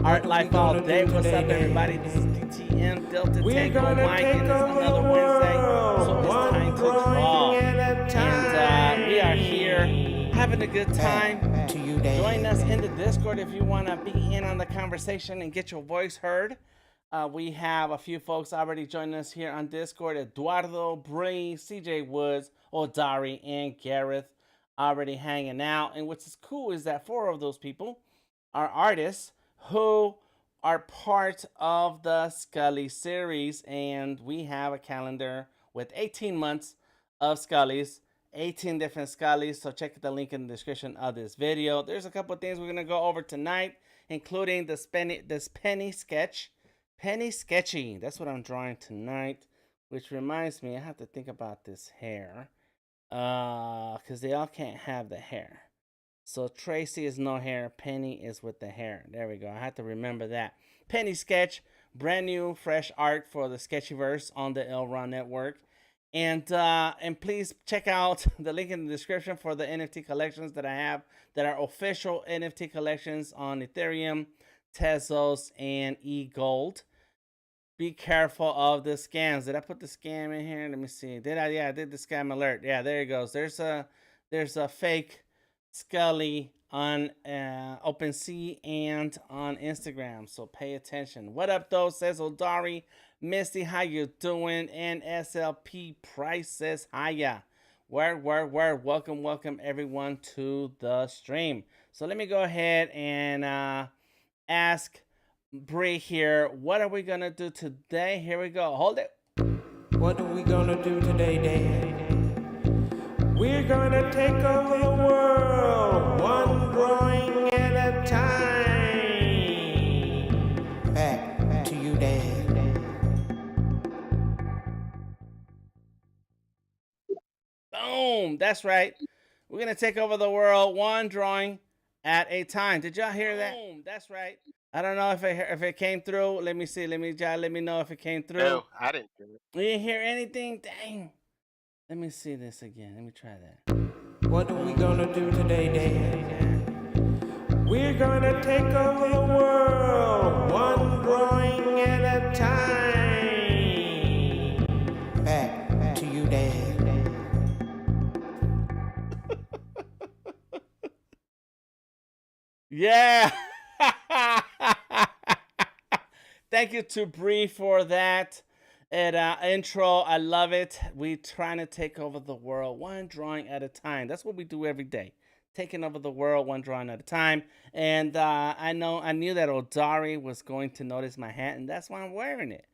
Art Life All Day. What's up, everybody? This is DTM Delta Tango Mike, and it's another Wednesday, so it's time to draw. And we are here having a good time. Join us in the Discord if you want to be in on the conversation and get your voice heard. We have a few folks already joining us here on Discord. Eduardo, Bree, CJ Woods, Odari, and Gareth already hanging out. And what's cool is that 4 of those people are artists who are part of the Skully Series, and we have a calendar with 18 months of Skullys, 18 different Skullys, so check the link in the description of this video. There's a couple of things we're going to go over tonight, including this Penni sketch. Penni Sketchy, that's what I'm drawing tonight, which reminds me, I have to think about this hair, because they all can't have the hair. So Tracy is no hair, Penny is with the hair. There we go. I have to remember that. Penni sketch, brand new, fresh art for the Sketchyverse on the Elrond network. And please check out the link in the description for the NFT collections that I have that are official NFT collections on Ethereum, Tezos, and EGLD. Be careful of the scams. Did I put the scam in here? Let me see. Did I? Yeah, I did the scam alert. Yeah, there it goes. There's a fake Skully on OpenSea and on Instagram, so pay attention. What up, though? Says Odari. Misty, how you doing? And SLP Price says hiya. Word. Welcome everyone to the stream. So let me go ahead and ask Bree here, what are we gonna do today? Here we go. Hold it. What are we gonna do today, Dad? We're gonna take over the world, one drawing at a time. Back to you, Dad. Boom. That's right. We're gonna take over the world, one drawing at a time. Did y'all hear that? Boom. That's right. I don't know if it came through. Let me see. Let me know if it came through. No, I didn't hear it. You didn't hear anything? Dang. Let me see this again. Let me try that. What are we gonna do today, Dad? We're gonna take over the world, one drawing at a time. Back to you, Dad. Yeah. Thank you to Bree for that intro. I love it. We trying to take over the world one drawing at a time. That's what we do every day, taking over the world one drawing at a time. And I knew that Odari was going to notice my hat, and that's why I'm wearing it.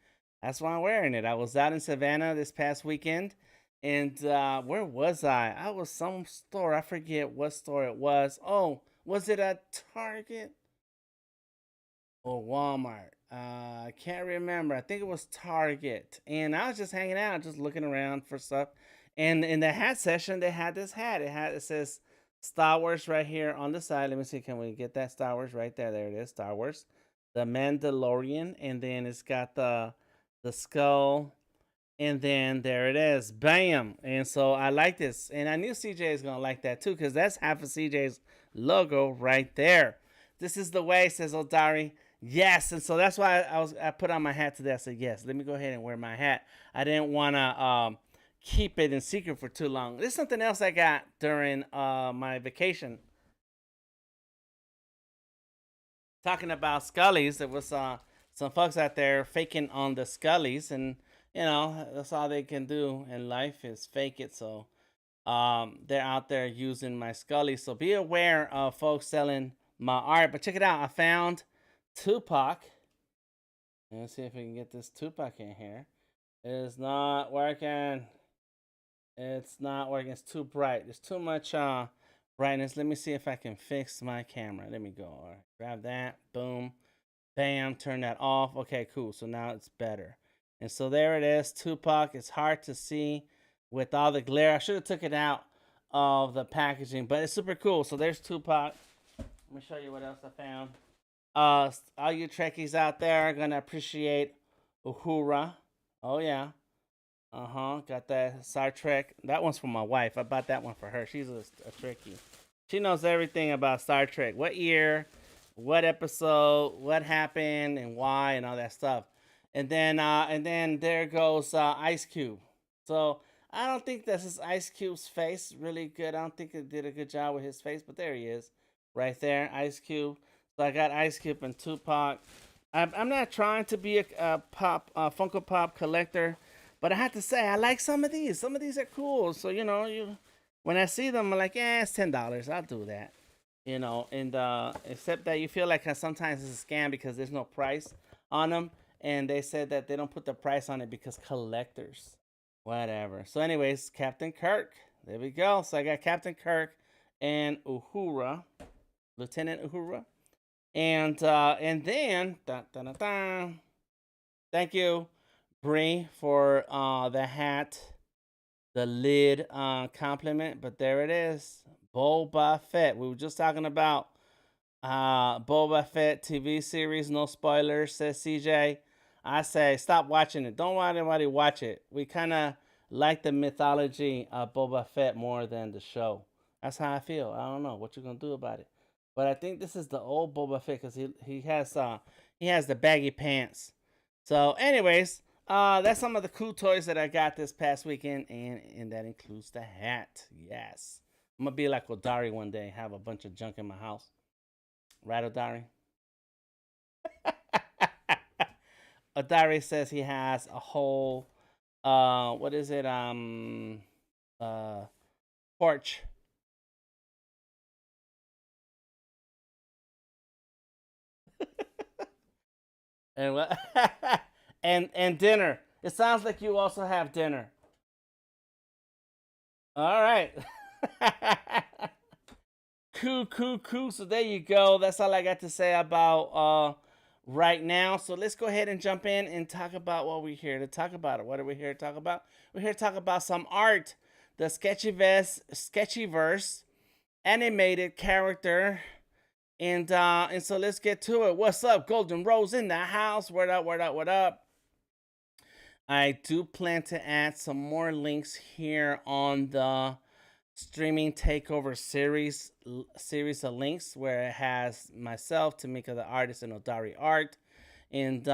I was out in Savannah this past weekend, and where was I? I was some store. I forget what store it was. Oh, was it at Target or Walmart? I can't remember. I think it was Target. And I was just hanging out, just looking around for stuff. And in the hat session, they had this hat. It says Star Wars right here on the side. Let me see. Can we get that Star Wars right there? There it is. Star Wars. The Mandalorian. And then it's got the skull. And then there it is. Bam. And so I like this. And I knew CJ is going to like that too, because that's half of CJ's logo right there. This is the way, says Odari. Yes, and so that's why I put on my hat today. I said, yes, let me go ahead and wear my hat. I didn't want to keep it in secret for too long. There's something else I got during my vacation. Talking about Skullies, there was some folks out there faking on the Skullies, and you know that's all they can do in life is fake it. So they're out there using my Skullies. So be aware of folks selling my art. But check it out. I found Tupac. Let's see if we can get this Tupac in here. It is not working. It's not working. It's too bright. There's too much brightness. Let me see if I can fix my camera. Let me go. All right. Grab that. Boom. Bam. Turn that off. Okay, cool. So now it's better. And so there it is. Tupac. It's hard to see with all the glare. I should have took it out of the packaging, but it's super cool. So there's Tupac. Let me show you what else I found. All you Trekkies out there are gonna appreciate Uhura. Oh yeah. Got that Star Trek. That one's for my wife. I bought that one for her. She's a Trekkie. She knows everything about Star Trek. What year what episode, what happened, and why, and all that stuff. And then there goes Ice Cube. So I don't think this is Ice Cube's face really good. I don't think it did a good job with his face, but there he is, right there, Ice Cube. So I got Ice Cube and Tupac. I'm not trying to be a Funko Pop collector, but I have to say I like some of these. Some of these are cool. So you when I see them, I'm like, yeah, it's $10. I'll do that. And except that you feel like sometimes it's a scam because there's no price on them, and they said that they don't put the price on it because collectors, whatever. So, anyways, Captain Kirk. There we go. So I got Captain Kirk and Uhura, Lieutenant Uhura, and then thank you, Bree, for the hat, the lid compliment. But there it is, Boba Fett. We were just talking about Boba Fett TV series. No spoilers, says CJ. I say stop watching it. Don't want anybody watch it. We kind of like the mythology of Boba Fett more than the show. That's how I feel. I don't know what you're gonna do about it, but I think this is the old Boba Fett because he has the baggy pants. So, anyways, that's some of the cool toys that I got this past weekend, and that includes the hat. Yes, I'm gonna be like Odari one day, have a bunch of junk in my house. Right, Odari? Odari says he has a whole what is it? Uh porch. And what and dinner. It sounds like you also have dinner. All right. Cool. So there you go. That's all I got to say about right now. So let's go ahead and jump in and talk about what we're here to talk about. What are we here to talk about? We're here to talk about some art. The Sketchyverse animated character. And so let's get to it. What's up, Golden Rose in the house? What up? I do plan to add some more links here on the streaming takeover series of links where it has myself, Tamika the artist, and Odari art. And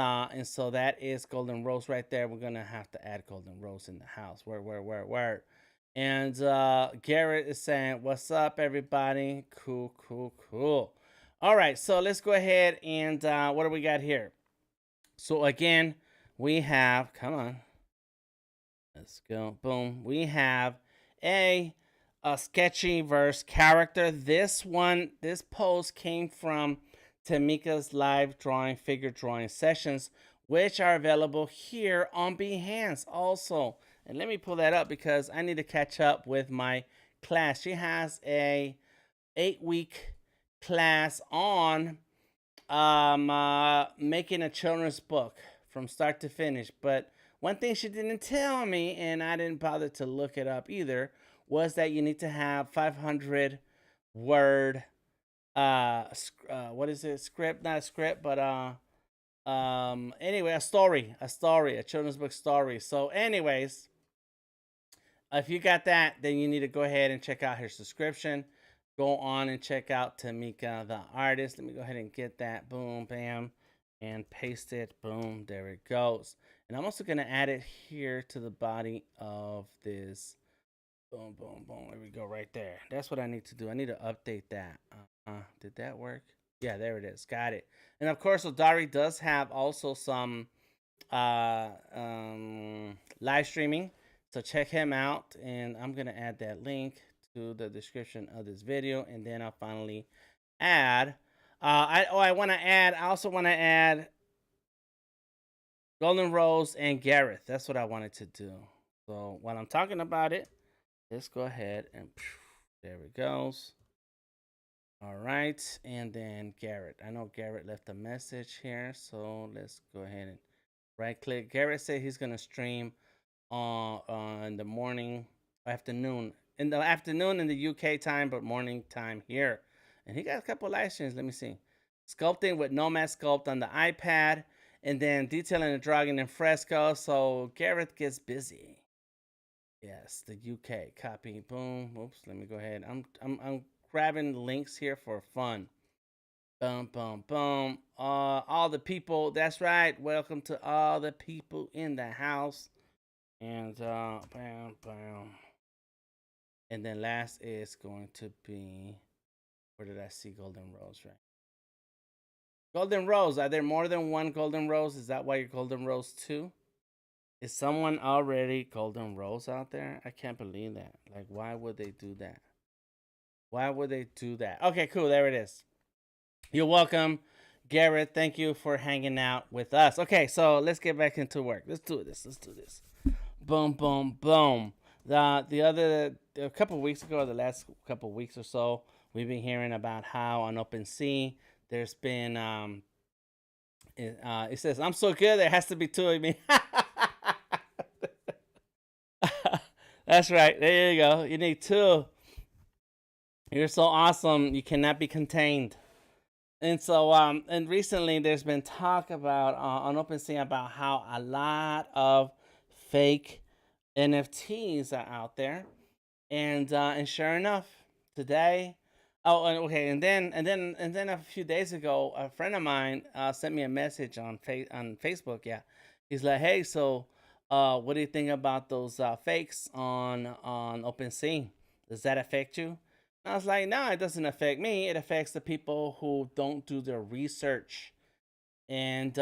so that is Golden Rose right there. We're gonna have to add Golden Rose in the house. Where? And Garrett is saying, "What's up, everybody? Cool. All right, so let's go ahead and what do we got here? So again, we have. Come on, let's go. Boom. We have a Sketchyverse character. This post came from Tamika's live drawing figure drawing sessions, which are available here on Behance also. And let me pull that up because I need to catch up with my class. She has a 8-week class on making a children's book from start to finish. But one thing she didn't tell me, and I didn't bother to look it up either, was that you need to have 500 word what is it, script, not a script, but anyway, a story, a children's book story. So anyways, if you got that, then you need to go ahead and check out her subscription. Go on and check out Tamika the artist. Let me go ahead and get that. Boom, bam, and paste it. Boom, there it goes. And I'm also going to add it here to the body of this. Boom. There we go, right there. That's what I need to do. I need to update that. Did that work? Yeah, there it is. Got it. And of course, Odari does have also some live streaming. So check him out. And I'm going to add that link to the description of this video. And then I'll finally add. I also want to add Golden Rose and Gareth. That's what I wanted to do. So while I'm talking about it, let's go ahead and there it goes. All right, and then Garrett. I know Garrett left a message here, so let's go ahead and right click. Garrett said he's gonna stream in the morning, afternoon, in the UK time, but morning time here. And he got a couple live streams. Let me see. Sculpting with Nomad Sculpt on the iPad, and then detailing the dragon in Fresco. So Garrett gets busy. Yes, the UK copy. Boom. Oops. Let me go ahead. I'm grabbing links here for fun. Boom, boom, boom. All the people. That's right. Welcome to all the people in the house. And bam, bam. And then last is going to be, where did I see Golden Rose? Right. Golden Rose. Are there more than one Golden Rose? Is that why you're Golden Rose 2? Is someone already Golden Rose out there? I can't believe that. Like, why would they do that? Why would they do that? Okay, cool. There it is. You're welcome, Garrett. Thank you for hanging out with us. Okay, so let's get back into work. Let's do this. Let's do this. Boom, boom, boom. A couple weeks ago, the last couple weeks or so, we've been hearing about how on OpenSea there's been it says I'm so good there has to be two of me. That's right. There you go. You need two. You're so awesome. You cannot be contained. And so, and recently there's been talk about on OpenSea about how a lot of fake NFTs are out there, and sure enough, today, okay, and then a few days ago, a friend of mine sent me a message on Facebook. Yeah, he's like, hey, so, what do you think about those fakes on OpenSea? Does that affect you? I was like, no, it doesn't affect me. It affects the people who don't do their research and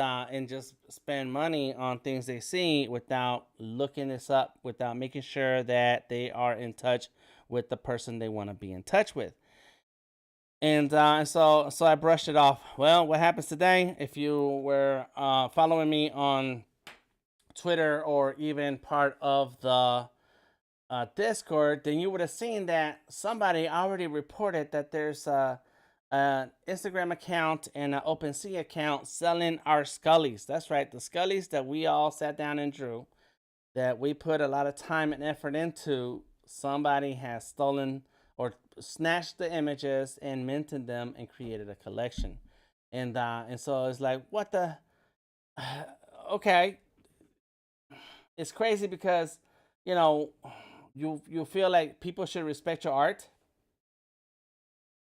just spend money on things they see without looking this up, without making sure that they are in touch with the person they want to be in touch with. And so I brushed it off. Well, what happens today? If you were following me on Twitter or even part of the Discord, then you would have seen that somebody already reported that there's an Instagram account and an OpenSea account selling our Skullies. That's right, the Skullies that we all sat down and drew, that we put a lot of time and effort into. Somebody has stolen or snatched the images and minted them and created a collection. And so it's like, what the? Okay, it's crazy because you know you feel like people should respect your art,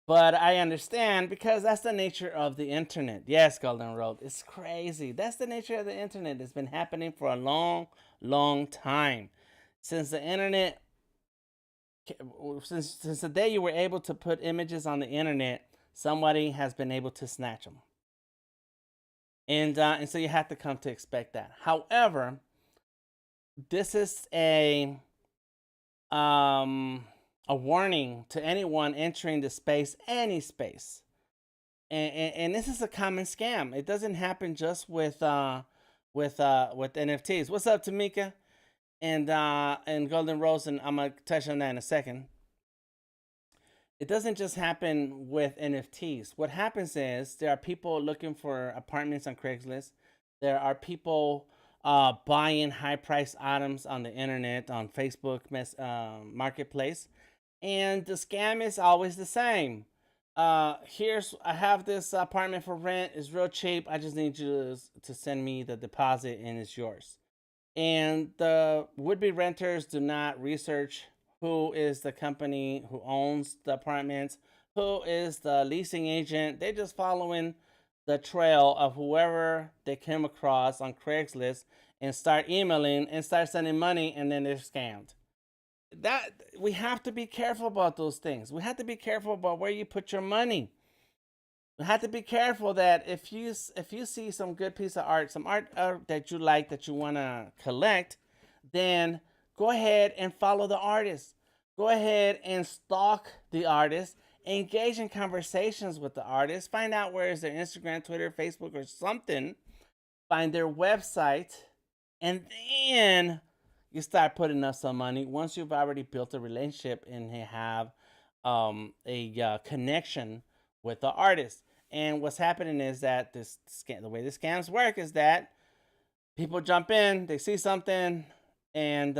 but I understand because that's the nature of the internet. Yes, Golden Road, it's crazy. That's the nature of the internet. It's been happening for a long, long time. Since the internet, since the day you were able to put images on the internet, somebody has been able to snatch them, and so you have to come to expect that. However, this is a warning to anyone entering the space, any space. And this is a common scam. It doesn't happen just with NFTs. What's up, Tamika? And Golden Rose, and I'm gonna touch on that in a second. It doesn't just happen with NFTs. What happens is there are people looking for apartments on Craigslist. There are people buying high priced items on the internet, on Facebook Marketplace. And the scam is always the same. I have this apartment for rent. It's real cheap. I just need you to send me the deposit and it's yours. And the would-be renters do not research who is the company who owns the apartments, who is the leasing agent. They're just following the trail of whoever they came across on Craigslist and start emailing and start sending money, and then they're scammed. That we have to be careful about those things. We have to be careful about where you put your money. We have to be careful that if you see some good piece of art, some art that you like, that you want to collect, then go ahead and follow the artist. Go ahead and stalk the artist. Engage in conversations with the artist. Find out where is their Instagram, Twitter, Facebook, or something. Find their website, and then you start putting up some money. Once you've already built a relationship and have a connection with the artist. And what's happening is that the way the scams work is that people jump in, they see something, and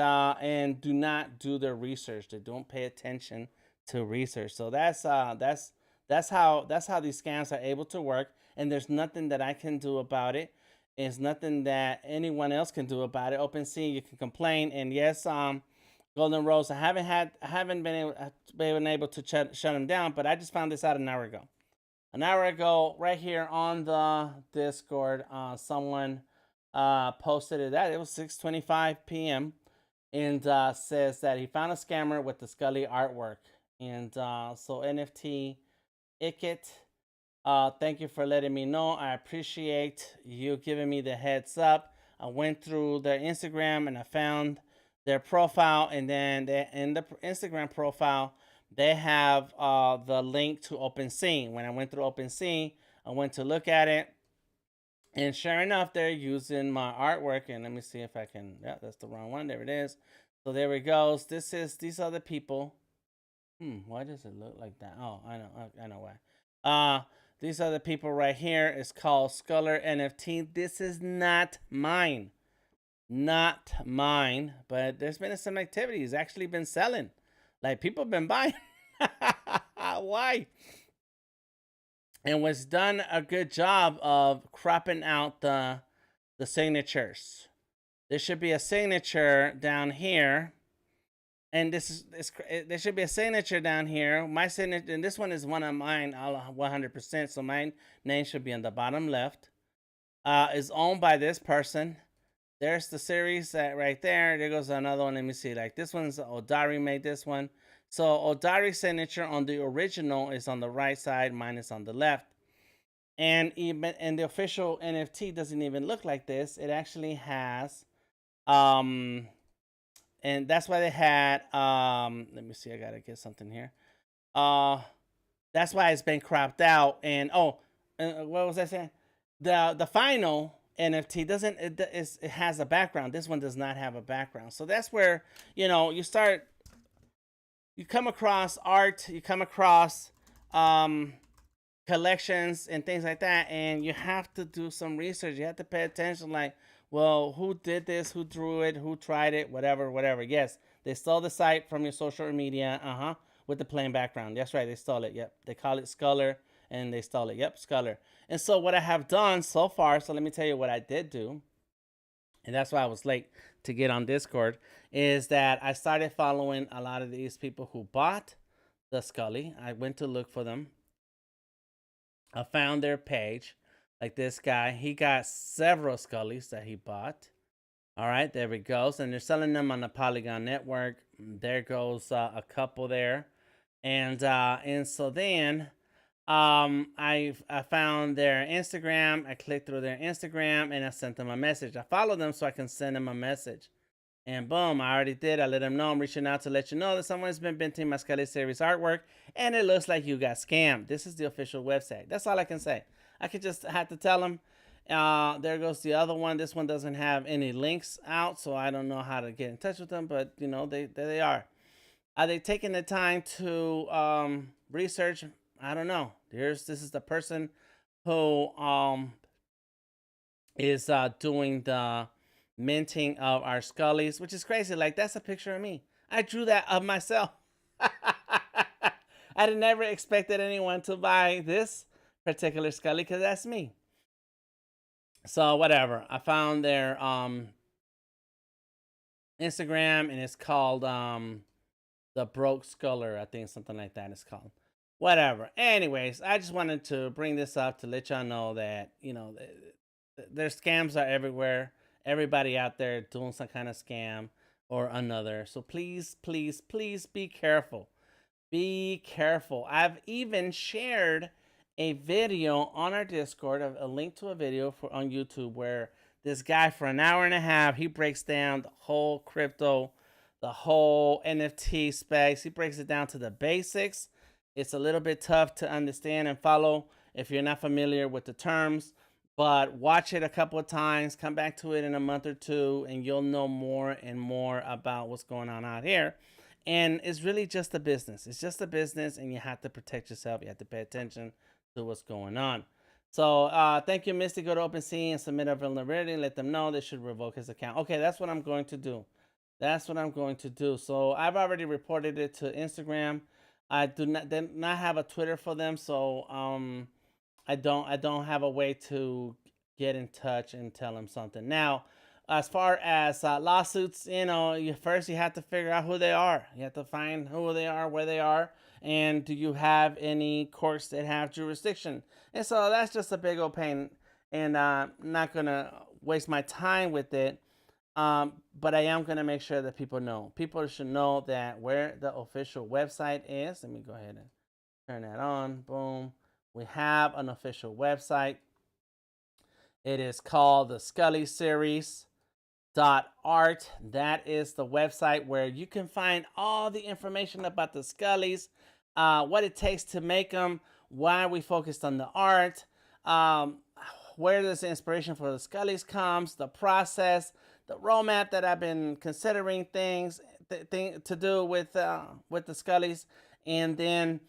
do not do their research. They don't pay attention to research. So that's how these scams are able to work. And there's nothing that I can do about it. It's nothing that anyone else can do about it. OpenSea, you can complain, and yes, Golden Rose, I haven't been able to shut them down, but I just found this out an hour ago. an hour ago, right here on the Discord, someone posted it that it was 6:25 p.m. and says that he found a scammer with the Skully artwork. And so NFT Icket, thank you for letting me know. I appreciate you giving me the heads up. I went through their Instagram and I found their profile, and then in the Instagram profile they have the link to OpenSea. When I went through OpenSea, I went to look at it, and sure enough, they're using my artwork. And let me see if I can. Yeah, that's the wrong one. There it is. So there it goes. These are the people. Why does it look like that? Oh, I know why. These are the people right here. It's called Sculler NFT. This is not mine. Not mine. But there's been some activity. It's actually been selling. Like, people have been buying. Why? And was done a good job of cropping out the signatures. There should be a signature down here. And there should be a signature down here. My signature, and this one is one of mine, 100%. So my name should be on the bottom left. Is owned by this person. There's the series right there. There goes another one. Let me see. Like, this one's Odari made this one. So Odari's signature on the original is on the right side. Mine is on the left. And the official NFT doesn't even look like this. It actually has and that's why they had let me see, I gotta get something here. That's why it's been cropped out. And what was I saying? The final NFT doesn't, it has a background. This one does not have a background. So that's where, you come across art, you come across collections and things like that, and you have to do some research. You have to pay attention, like, well, who did this, who drew it, who tried it, whatever. Yes, they stole the site from your social media, with the plain background. That's right, they stole it. Yep, they call it Sculler, and they stole it. Yep, Sculler. And so what I have done so far, so let me tell you what I did do, and that's why I was late to get on Discord, is that I started following a lot of these people who bought the Skully. I went to look for them. I found their page. Like this guy, he got several Skullys that he bought. All right, there we go. And they're selling them on the Polygon network. There goes a couple there. And so then I found their Instagram. I clicked through their Instagram and I sent them a message. I followed them so I can send them a message. And boom, I already did. I let them know I'm reaching out to let you know that someone's been minting my Skully Series artwork, and it looks like you got scammed. This is the official website. That's all I can say. I could just have to tell them. There goes the other one. This one doesn't have any links out, so I don't know how to get in touch with them. But there they are. Are they taking the time to research? I don't know. This is the person who is doing the minting of our Skullys, which is crazy. Like, that's a picture of me. I drew that of myself. I never expected anyone to buy this particular Skully, because that's me. So whatever. I found their Instagram, and it's called the Broke Sculler, I think, something like that it's called. Whatever. Anyways, I just wanted to bring this up to let y'all know that their scams are everywhere. Everybody out there doing some kind of scam or another. So please, please, please be careful. Be careful. I've even shared a video on our Discord, a link to a video on YouTube, where this guy, for an hour and a half, he breaks down the whole crypto, the whole NFT space. He breaks it down to the basics. It's a little bit tough to understand and follow if you're not familiar with the terms. But watch it a couple of times, come back to it in a month or two, and you'll know more and more about what's going on out here. And it's really just a business. It's just a business, and you have to protect yourself. You have to pay attention to what's going on. So thank you, Misty. Go to OpenSea and submit a vulnerability and let them know they should revoke his account. Okay, that's what I'm going to do. That's what I'm going to do. So I've already reported it to Instagram. I did not have a Twitter for them, so I don't have a way to get in touch and tell them something. Now, as far as lawsuits, first you have to figure out who they are. You have to find who they are, where they are, And do you have any courts that have jurisdiction? And so that's just a big old pain, and I'm not gonna waste my time with it. But I am gonna make sure that people know. People should know that where the official website is. Let me go ahead and turn that on. Boom. We have an official website. It is called the Skully Series .art. That is the website where you can find all the information about the Skullies, what it takes to make them, why we focused on the art, where this inspiration for the Skullies comes, the process, the roadmap that I've been considering things to do with the Skullies, and then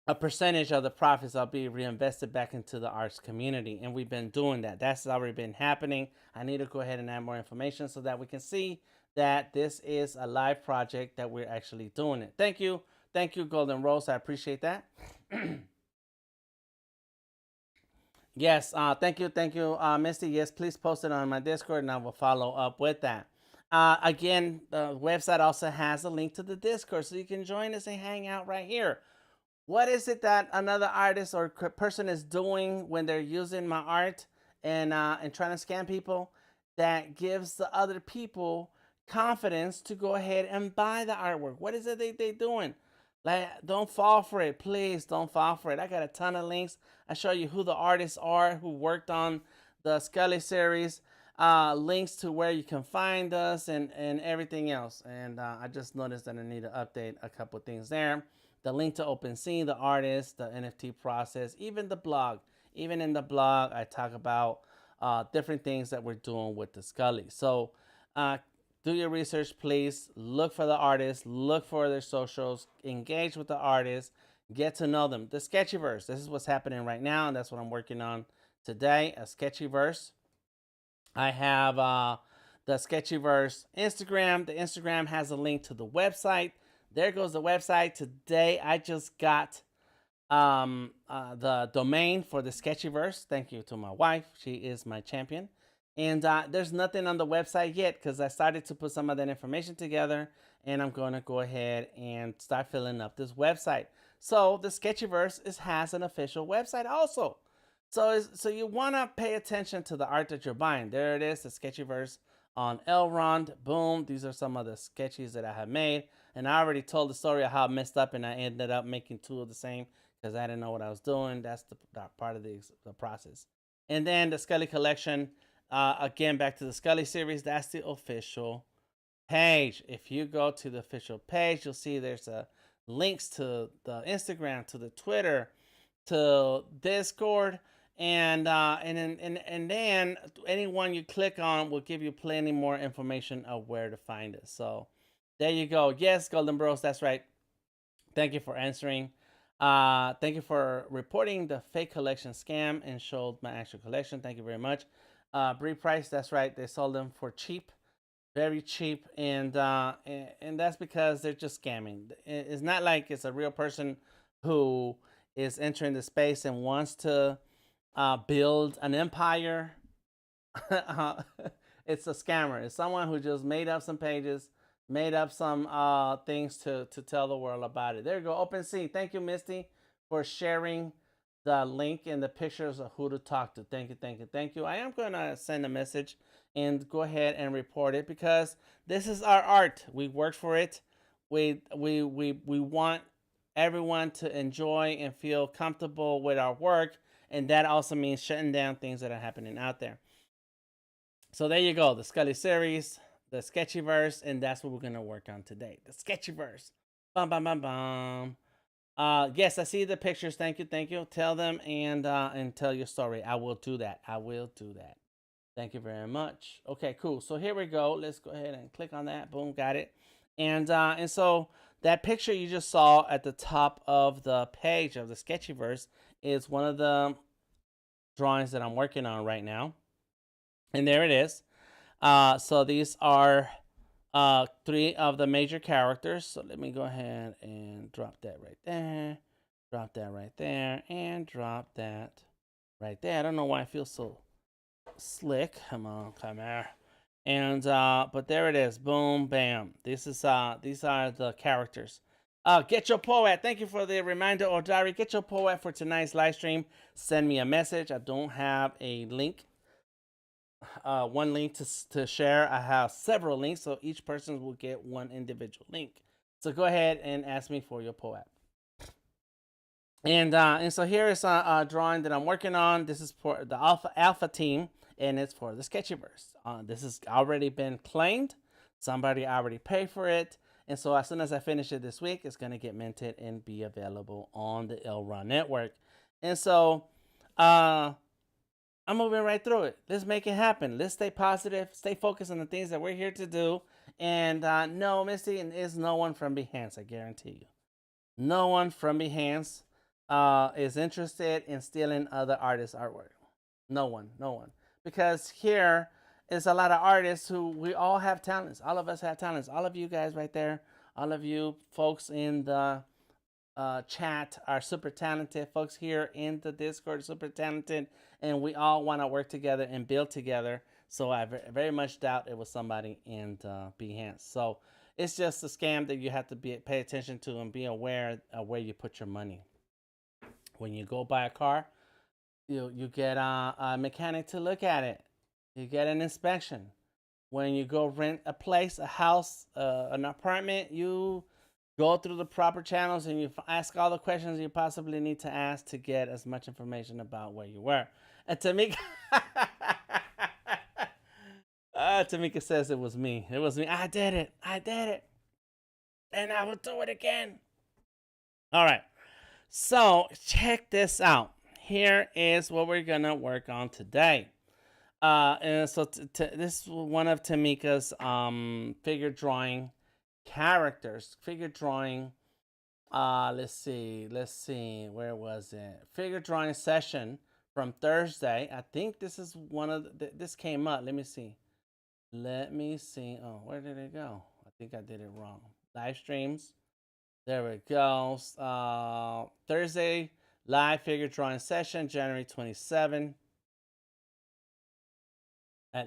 a percentage of the profits will be reinvested back into the arts community. And we've been doing that. That's already been happening. I need to go ahead and add more information so that we can see that this is a live project, that we're actually doing it. Thank you. Thank you, Golden Rose. I appreciate that. Yes, thank you, Misty. Yes, please post it on my Discord and I will follow up with that. Again, the website also has a link to the Discord, so you can join us and hang out right here. What is it that another artist or person is doing when they're using my art and trying to scam people that gives the other people confidence to go ahead and buy the artwork? What is it they're doing? Like, don't fall for it. Please don't fall for it. I got a ton of links. I show you who the artists are who worked on the Skully series, links to where you can find us and everything else. And I just noticed that I need to update a couple things there. The link to OpenSea, the artist, the NFT process, even the blog. Even in the blog, I talk about different things that we're doing with the Skully. So do your research, please. Look for the artists, look for their socials, engage with the artists, get to know them. The Sketchyverse, this is what's happening right now, and that's what I'm working on today, a Sketchyverse. I have the Sketchyverse Instagram. The Instagram has a link to the website. There goes the website. Today, I just got the domain for the Sketchyverse. Thank you to my wife. She is my champion. And there's nothing on the website yet because I started to put some of that information together, and I'm going to go ahead and start filling up this website. So the Sketchyverse has an official website also. So you want to pay attention to the art that you're buying. There it is, the Sketchyverse on Elrond. Boom. These are some of the sketches that I have made. And I already told the story of how I messed up and I ended up making two of the same because I didn't know what I was doing. That's the part of the process. And then the Skully collection. Again, back to the Skully series. That's the official page. If you go to the official page, you'll see there's links to the Instagram, to the Twitter, to Discord, and then anyone you click on will give you plenty more information of where to find us. So there you go. Yes, Golden Bros, that's right. Thank you for answering. Thank you for reporting the fake collection scam and showed my actual collection. Thank you very much. Bree Price, that's right. They sold them for cheap, very cheap, and that's because they're just scamming. It's not like it's a real person who is entering the space and wants to build an empire. It's a scammer. It's someone who just made up some pages, made up some things to tell the world about it. There you go. OpenSea. Thank you, Misty, for sharing the link and the pictures of who to talk to. Thank you, thank you, thank you. I am going to send a message and go ahead and report it because this is our art. We worked for it. We want everyone to enjoy and feel comfortable with our work, and that also means shutting down things that are happening out there. So there you go, the Skully series, the Sketchyverse, and that's what we're gonna work on today. The Sketchyverse. Bum bum bum bum. Yes, I see the pictures. Thank you, thank you. Tell them and tell your story. I will do that. I will do that. Thank you very much. Okay, cool. So here we go. Let's go ahead and click on that. Boom, got it. And so that picture you just saw at the top of the page of the Sketchyverse is one of the drawings that I'm working on right now. And there it is. So these are 3 of the major characters. So let me go ahead and drop that right there. Drop that right there. And drop that right there. I don't know why I feel so slick. Come on, come here. And but there it is. Boom, bam. These are the characters. Get your POAP. Thank you for the reminder, Odari. Get your POAP for tonight's live stream. Send me a message. I don't have a link, one link to share. I have several links, so each person will get one individual link. So go ahead and ask me for your POAP. And so here is a drawing that I'm working on. This is for the alpha team, and it's for the Sketchyverse. This has already been claimed. Somebody already paid for it. And so as soon as I finish it this week, it's going to get minted and be available on the Elrond network. And so I'm moving right through it. Let's make it happen. Let's stay positive, stay focused on the things that we're here to do. And no, Misty, is no one from Behance, I guarantee you. No one from Behance is interested in stealing other artists' artwork. No one. Because here is a lot of artists who we all have talents. All of us have talents. All of you guys right there, all of you folks in the chat are super talented. Folks here in the Discord are super talented, and we all want to work together and build together. So I very much doubt it was somebody in Behance. So it's just a scam that you have to pay attention to and be aware of where you put your money. When you go buy a car, you get a mechanic to look at it. You get an inspection. When you go rent a place, a house, an apartment, you go through the proper channels and you ask all the questions you possibly need to ask to get as much information about where you were. And Tamika, Tamika says it was me. It was me. I did it. And I will do it again. All right. So check this out. Here is what we're going to work on today. And so this is one of Tamika's figure drawing characters. Figure drawing. Let's see. Where was it? Figure drawing session from Thursday. I think this is one of this came up. Let me see. Oh, where did it go? I think I did it wrong. Live streams. There it goes. Thursday live figure drawing session, January 27.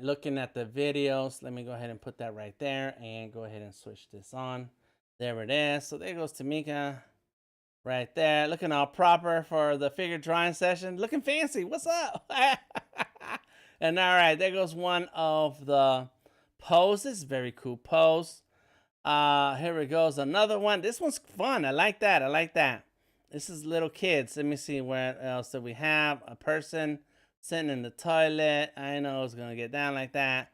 Looking at the videos, let me go ahead and put that right there and go ahead and switch this on. There it is. So there goes Tamika right there, looking all proper for the figure drawing session. Looking fancy. What's up? And all right, there goes one of the poses. Very cool pose. Here it goes. Another one. This one's fun. I like that. This is little kids. Let me see what else do we have. A person sitting in the toilet. I know it's gonna get down like that.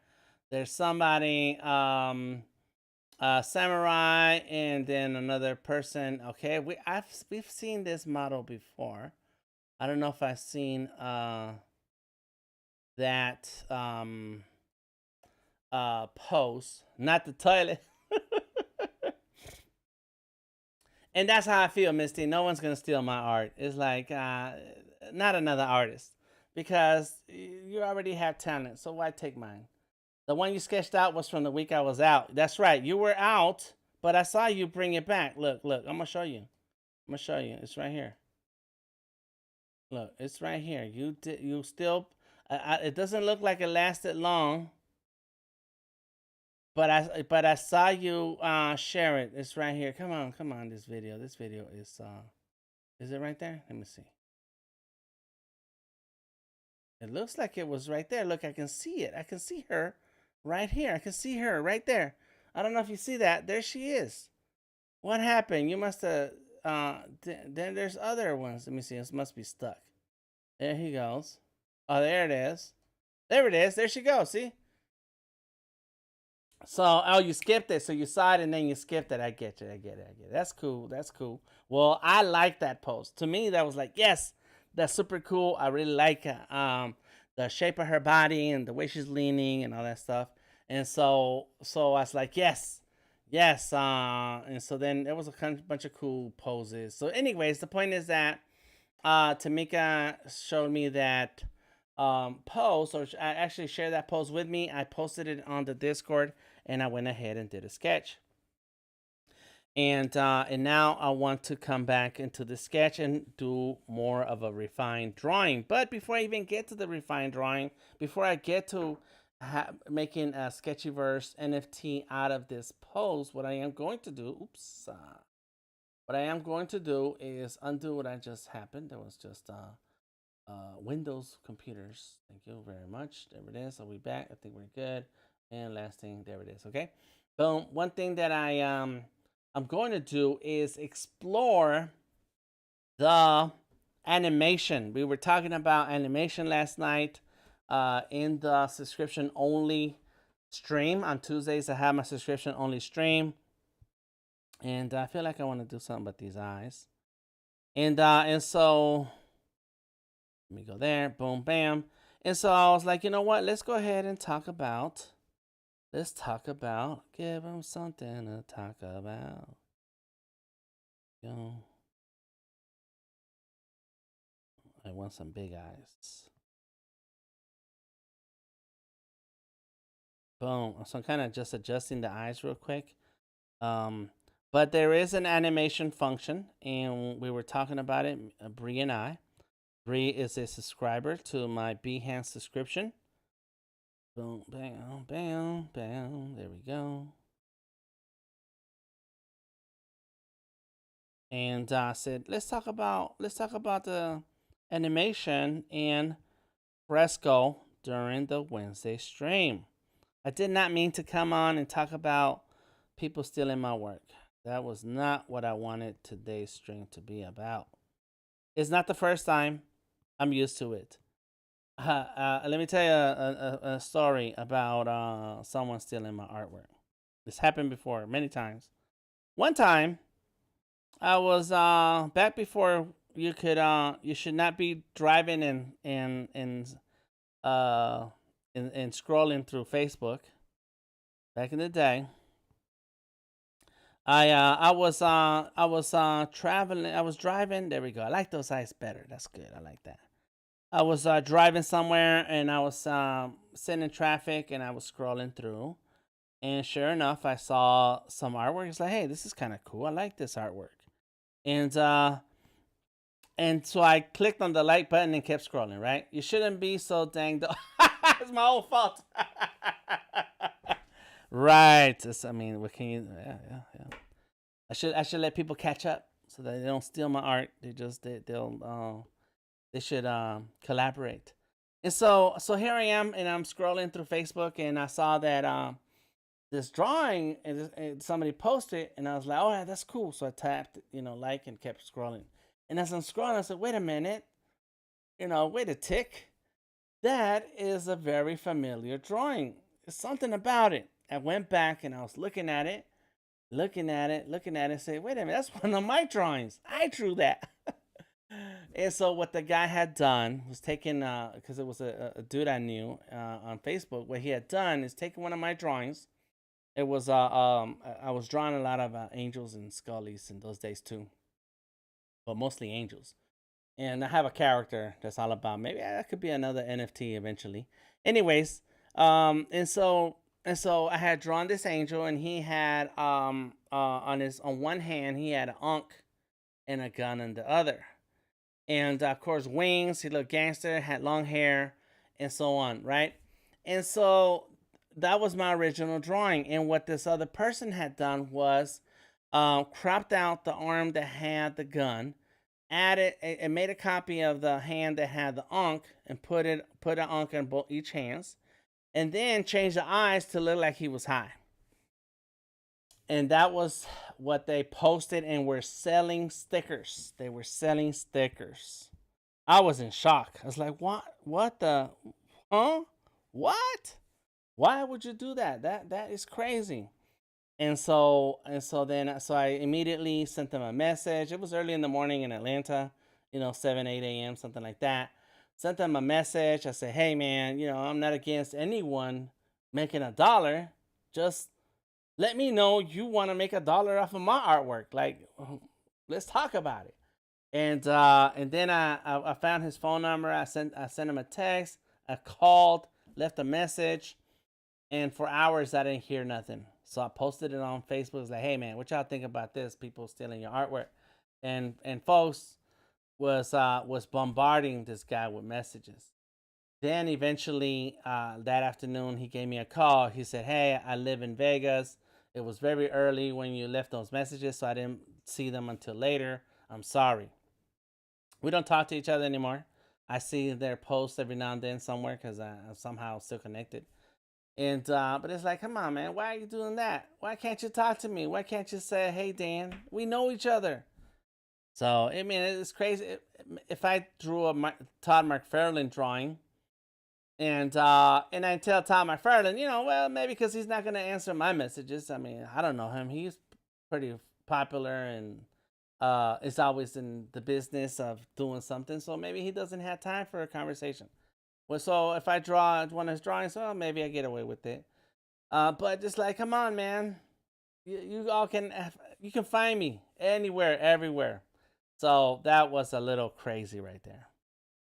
There's somebody, samurai, and then another person. Okay, we've seen this model before. I don't know if I've seen that pose. Not the toilet. And that's how I feel, Misty. No one's gonna steal my art. It's like not another artist. Because you already have talent, so why take mine? The one you sketched out was from the week I was out. That's right, you were out, but I saw you bring it back. Look, I'm gonna show you. It's right here. Look, it's right here. You still, it doesn't look like it lasted long, but I saw you share it. It's right here. Come on, this video. This video is it right there? Let me see. It looks like it was right there. Look, I can see it. I can see her right here. I can see her right there. I don't know if you see that. There she is. What happened? You must have, then there's other ones. Let me see. This must be stuck. There he goes. Oh, there it is. There it is. There she goes. See? So, oh, you skipped it. So you saw it and then you skipped it. I get it. That's cool. Well, I like that post. To me, that was like, yes. That's super cool. I really like the shape of her body and the way she's leaning and all that stuff. And so I was like, yes. And so then there was a bunch of cool poses. So anyways, the point is that Tamika showed me that pose, or I actually shared that pose with me. I posted it on the Discord, and I went ahead and did a sketch. And now I want to come back into the sketch and do more of a refined drawing. But before I even get to the refined drawing, before I get to making a Sketchyverse NFT out of this pose, what I am going to do, what I am going to do is undo what I just happened. That was just Windows computers. Thank you very much. There it is. I'll be back. I think we're good. And last thing, there it is. Okay. Boom. One thing that I'm going to do is explore the animation. We were talking about animation last night in the subscription only stream. On Tuesdays, I have my subscription only stream. And I feel like I want to do something with these eyes. And so let me go there. Boom, bam. And so I was like, you know what? Let's go ahead and talk about. Let's talk about. Give them something to talk about. Yo. I want some big eyes. Boom. So I'm kind of just adjusting the eyes real quick. But there is an animation function, and we were talking about it, Bree and I. Bree is a subscriber to my Behance subscription. Boom, bam, bam, bam. There we go. And I said, let's talk about the animation in Fresco during the Wednesday stream. I did not mean to come on and talk about people stealing my work. That was not what I wanted today's stream to be about. It's not the first time. I'm used to it. Let me tell you a story about someone stealing my artwork. This happened before many times. One time, I was back before you should not be driving and scrolling through Facebook. Back in the day, I was traveling. I was driving. There we go. I like those eyes better. That's good. I like that. I was driving somewhere, and I was sitting in traffic, and I was scrolling through, and sure enough, I saw some artwork. It's like, hey, this is kind of cool. I like this artwork, and so I clicked on the like button and kept scrolling. Right? You shouldn't be so dang. It's my own fault. Right. I mean, what can you? Yeah. I should let people catch up so that they don't steal my art. They should collaborate. And so here I am, and I'm scrolling through Facebook, and I saw that this drawing and somebody posted, and I was like, oh yeah, that's cool. So I tapped, like, and kept scrolling. And as I'm scrolling, I said, wait a minute, wait a tick. That is a very familiar drawing. There's something about it. I went back and I was looking at it, and say, wait a minute, that's one of my drawings. I drew that. And so what the guy had done was taken, because it was a dude I knew on Facebook. What he had done is taken one of my drawings. It was I was drawing a lot of angels and Skullys in those days too, but mostly angels. And I have a character that's all about, maybe that could be another NFT eventually. Anyways, and so I had drawn this angel, and he had on one hand he had an ankh and a gun in the other. And of course, wings, he looked gangster, had long hair, and so on, right? And so that was my original drawing. And what this other person had done was cropped out the arm that had the gun, added and made a copy of the hand that had the ankh, and put an ankh on each hands, and then changed the eyes to look like he was high. And that was what they posted, and were selling stickers. They were selling stickers. I was in shock. I was like, what? What the? Huh? What? Why would you do that? That is crazy. And so I immediately sent them a message. It was early in the morning in Atlanta, 7, 8 a.m., something like that. Sent them a message. I said, hey, man, I'm not against anyone making $1. Just let me know you want to make $1 off of my artwork. Like, let's talk about it. And then I found his phone number. I sent him a text. I called, left a message, and for hours I didn't hear nothing. So I posted it on Facebook. It was like, hey man, what y'all think about this? People stealing your artwork, and folks was bombarding this guy with messages. Then eventually that afternoon he gave me a call. He said, hey, I live in Vegas. It was very early when you left those messages, so I didn't see them until later. I'm sorry. We don't talk to each other anymore. I see their posts every now and then somewhere because I'm somehow still connected. And but it's like, come on, man, why are you doing that? Why can't you talk to me? Why can't you say, hey, Dan, we know each other? So I mean, it's crazy. If I drew a Todd McFarlane drawing, and I tell Todd McFarlane, well, maybe because he's not gonna answer my messages. I mean, I don't know him. He's pretty popular and is always in the business of doing something. So maybe he doesn't have time for a conversation. Well, so if I draw one of his drawings, well, maybe I get away with it. But just like, come on, man, you all can find me anywhere, everywhere. So that was a little crazy right there.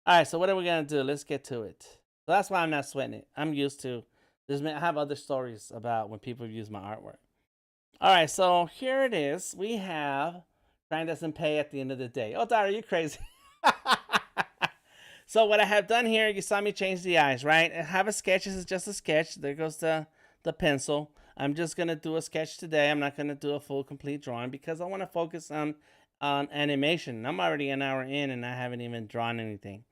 All right, so what are we gonna do? Let's get to it. So that's why I'm not sweating it. I'm used to. I have other stories about when people use my artwork. All right, so here it is. We have crime doesn't pay at the end of the day. Oh, Dara, you crazy? So what I have done here, you saw me change the eyes, right? I have a sketch. This is just a sketch. There goes the pencil. I'm just going to do a sketch today. I'm not going to do a full complete drawing because I want to focus on animation. I'm already an hour in and I haven't even drawn anything.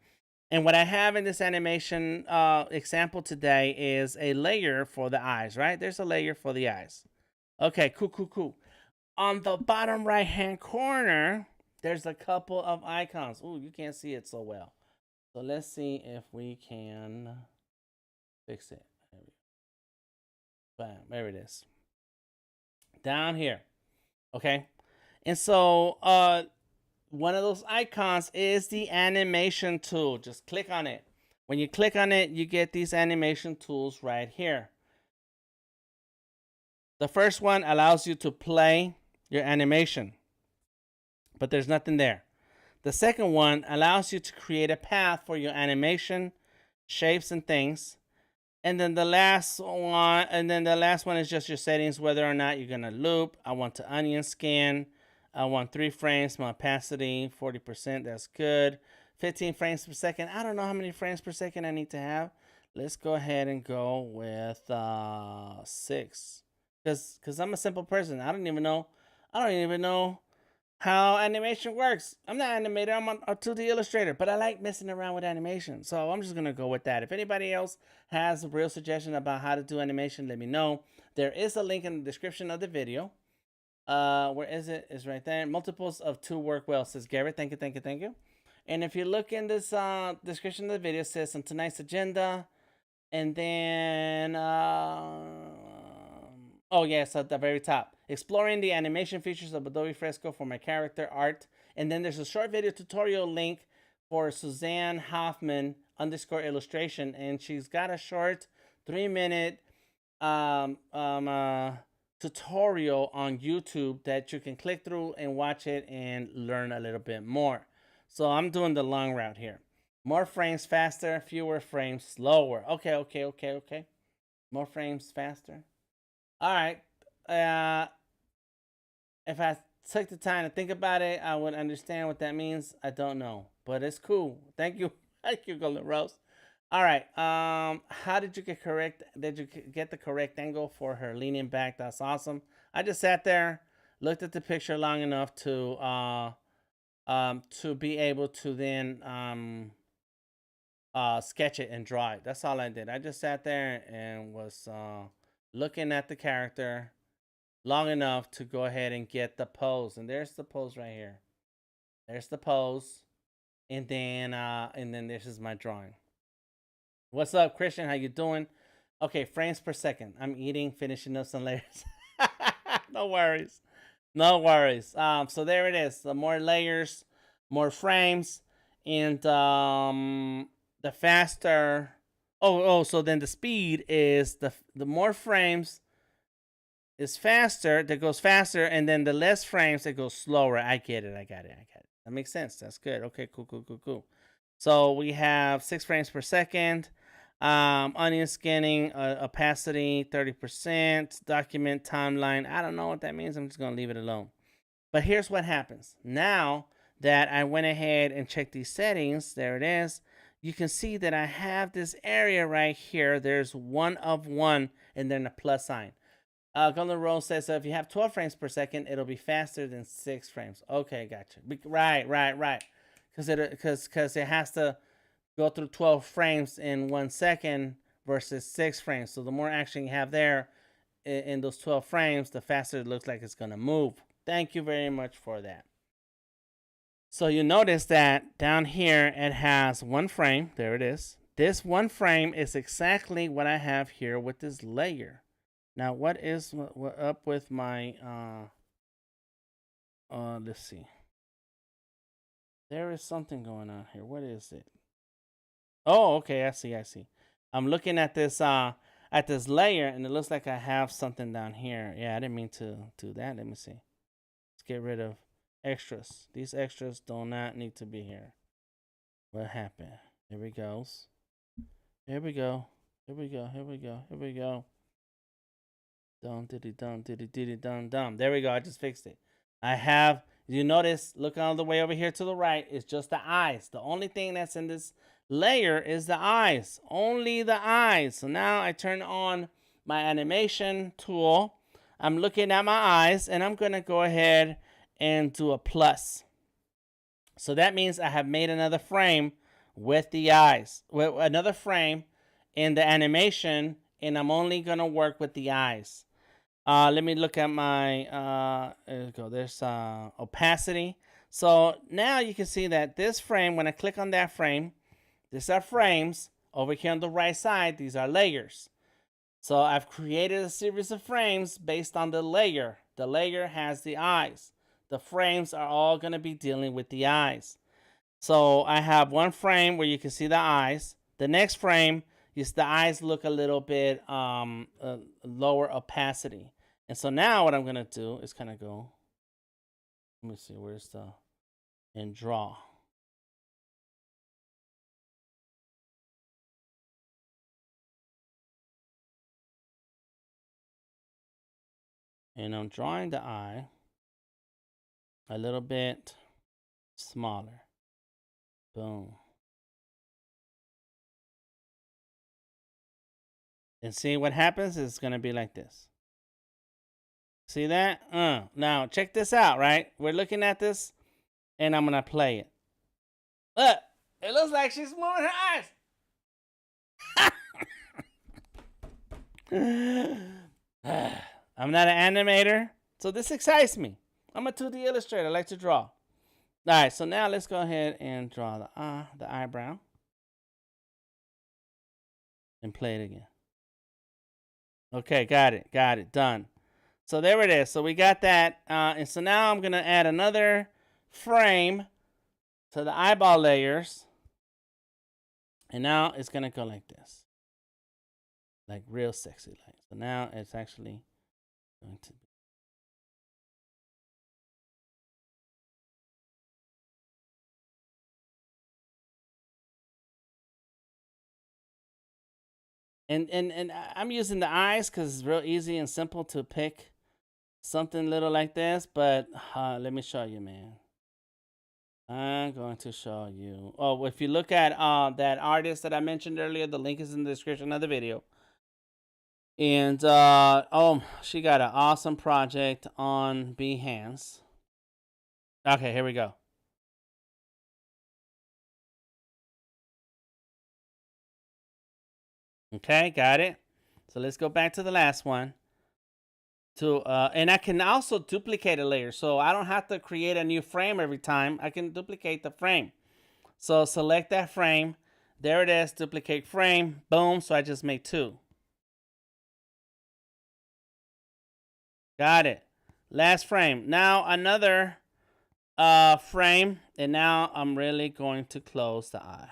And what I have in this animation example today is a layer for the eyes, right? There's a layer for the eyes. Okay, cool. On the bottom right-hand corner, there's a couple of icons. Ooh, you can't see it so well. So let's see if we can fix it. There we go. Bam, there it is. Down here. Okay. And so one of those icons is the animation tool. Just click on it. When you click on it, you get these animation tools right here. The first one allows you to play your animation, but there's nothing there. The second one allows you to create a path for your animation, shapes, and things. And then the last one is just your settings, whether or not you're gonna loop. I want to onion scan. I want 3 frames, my opacity 40%. That's good. 15 frames per second. I don't know how many frames per second I need to have. Let's go ahead and go with 6, because I'm a simple person. I don't even know how animation works. I'm not animator, I'm on a 2D Illustrator, but I like messing around with animation. So I'm just gonna go with that. If anybody else has a real suggestion about how to do animation, let me know. There is a link in the description of the video. Where is it? It's right there. Multiples of 2 work well, says Garrett. Thank you. And if you look in this description of the video, it says on tonight's agenda. And then, oh yes, at the very top. Exploring the animation features of Adobe Fresco for my character art. And then there's a short video tutorial link for Suzanne Hoffman _illustration. And she's got a short 3-minute tutorial on YouTube that you can click through and watch it and learn a little bit more. So I'm doing the long route here. More frames faster, fewer frames slower. Okay. More frames faster. All right. If I took the time to think about it, I would understand what that means. I don't know, but it's cool. Thank you, Golden Rose. All right. How did you get correct? Did you get the correct angle for her leaning back? That's awesome. I just sat there, looked at the picture long enough to be able to then sketch it and draw it. That's all I did. I just sat there and was looking at the character long enough to go ahead and get the pose. And there's the pose right here. There's the pose. And then this is my drawing. What's up, Christian? How you doing? Okay, frames per second. I'm eating, finishing up some layers. No worries. So there it is. The more layers, more frames, and the faster. So then the speed is the more frames is faster. That goes faster, and then the less frames that goes slower. I get it. That makes sense. That's good. Okay, cool. So we have 6 frames per second. Onion scanning, opacity 30%, document timeline. I don't know what that means. I'm just gonna leave it alone. But here's what happens. Now that I went ahead and checked these settings, there it is. You can see that I have this area right here. There's 1 of 1 and then a plus sign. Golden Rose says, so if you have 12 frames per second, it'll be faster than 6 frames. Okay, gotcha. Right. Because it has to go through 12 frames in 1 second versus 6 frames. So the more action you have there in those 12 frames, the faster it looks like it's going to move. Thank you very much for that. So you notice that down here it has 1 frame. There it is. This 1 frame is exactly what I have here with this layer. Now, what is up with my, let's see. There is something going on here. What is it? Oh, okay, I see. I'm looking at this layer, and it looks like I have something down here. Yeah, I didn't mean to do that. Let me see. Let's get rid of extras. These extras do not need to be here. What happened? Here we go. Here we go. Dum. There we go. I just fixed it. I have, you notice, look all the way over here to the right. It's just the eyes. The only thing that's in this layer is the eyes. Only the eyes. So now I turn on my animation tool. I'm looking at my eyes, and I'm going to go ahead and do a plus. So that means I have made another frame with the eyes. With another frame in the animation, and I'm only going to work with the eyes. Let me look at my, there's opacity. So now you can see that this frame, when I click on that frame, these are frames. Over here on the right side, these are layers. So I've created a series of frames based on the layer. The layer has the eyes. The frames are all going to be dealing with the eyes. So I have 1 frame where you can see the eyes. The next frame is the eyes look a little bit lower opacity. And so now what I'm going to do is kind of go, let me see, where's the, and draw. And I'm drawing the eye a little bit smaller. Boom. And see what happens is going to be like this. See that? Now, check this out, right? We're looking at this, and I'm going to play it. Look, it looks like she's moving her eyes. I'm not an animator, so this excites me. I'm a 2D illustrator. I like to draw. All right, so now let's go ahead and draw the eyebrow. And play it again. Okay, got it, done. So there it is. So we got that. And so now I'm going to add another frame to the eyeball layers. And now it's going to go like this. Like real sexy. Like. So now it's actually going to be. And I'm using the eyes because it's real easy and simple to pick something little like this. But let me show you, man. I'm going to show you. Oh, if you look at that artist that I mentioned earlier, the link is in the description of the video. And oh, she got an awesome project on Behance. Okay, here we go. Okay, got it. So let's go back to the last one. And I can also duplicate a layer. So I don't have to create a new frame every time. I can duplicate the frame. So select that frame. There it is, duplicate frame. Boom, so I just made 2. Got it. Last frame. Now another frame. And now I'm really going to close the eye.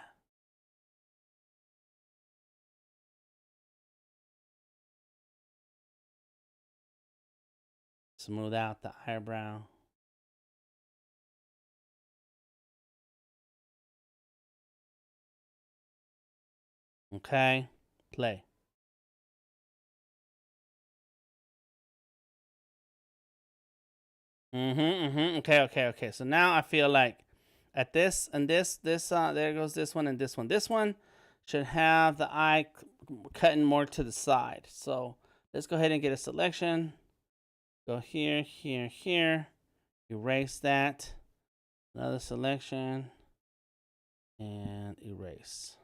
Smooth out the eyebrow. Okay, play. Okay. So now I feel like at this and this, there goes this one and this one. This one should have the eye cutting more to the side. So Let's go ahead and get a selection. Go here, here, here. Erase that. Another selection. And erase.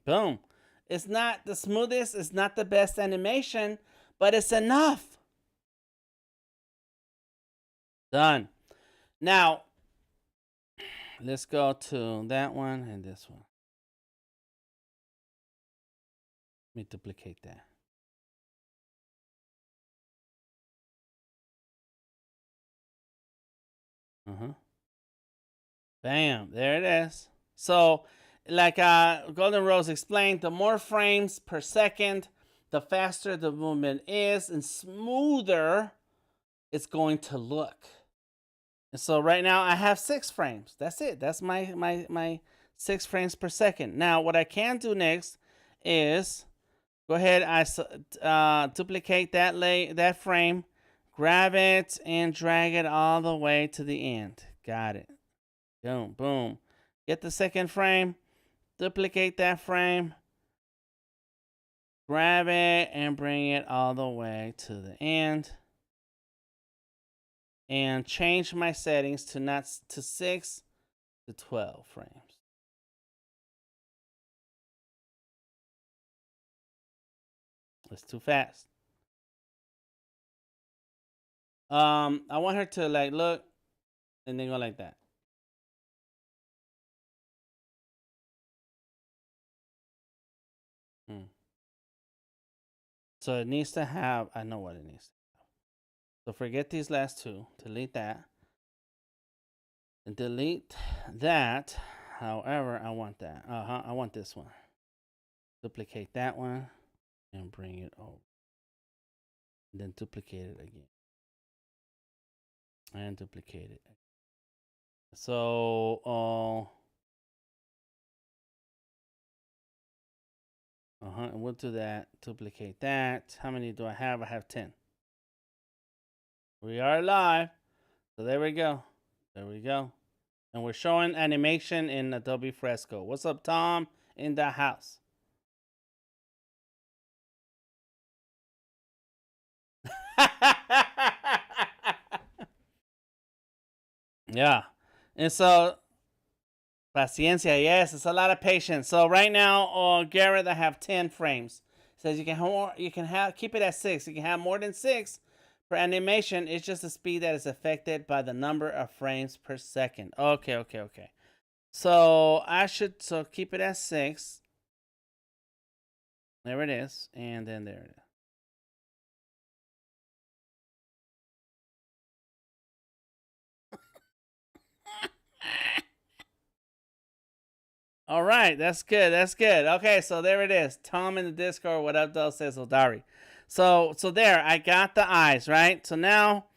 Boom. It's not the smoothest, it's not the best animation, but it's enough. Done. Now, let's go to that one and this one. Let me duplicate that. Bam, there it is. So, like Golden Rose explained, the more frames per second, the faster the movement is and smoother it's going to look. And so right now I have 6 frames. That's it. That's my 6 frames per second. Now what I can do next is go ahead, I duplicate that frame, grab it and drag it all the way to the end. Got it. Boom, boom. Get the second frame, duplicate that frame, grab it and bring it all the way to the end. And change my settings to not to 6 to 12 frames. It's too fast. I want her to like look and then go like that. So it needs to have, I know what it needs to have. So forget these last 2. Delete that. And delete that. However, I want that. I want this one. Duplicate that one and bring it over. And then duplicate it again. And duplicate it. So, and we'll do that. Duplicate that. How many do I have? I have 10. We are live. So there we go. There we go. And we're showing animation in Adobe Fresco. What's up, Tom? In the house. Yeah. And so, paciencia, yes, it's a lot of patience. So right now, Garrett, I have 10 frames. It says you can have keep it at 6. You can have more than 6 for animation. It's just the speed that is affected by the number of frames per second. Okay. So so keep it at 6. There it is, and then there it is. All right, that's good. That's good. Okay, so there it is. Tom in the Discord. What up, though? Says Odari. So there, I got the eyes, right? So now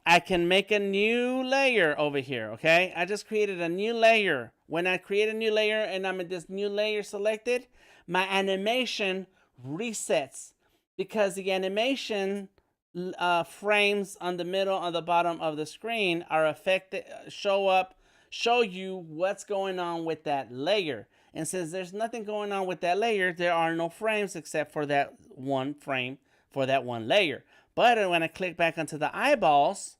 I can make a new layer over here, okay? I just created a new layer. When I create a new layer and I'm in this new layer selected, my animation resets because the animation frames on the middle, on the bottom of the screen are affected, show you what's going on with that layer. And since there's nothing going on with that layer, there are no frames except for that one frame for that one layer. But when I click back onto the eyeballs,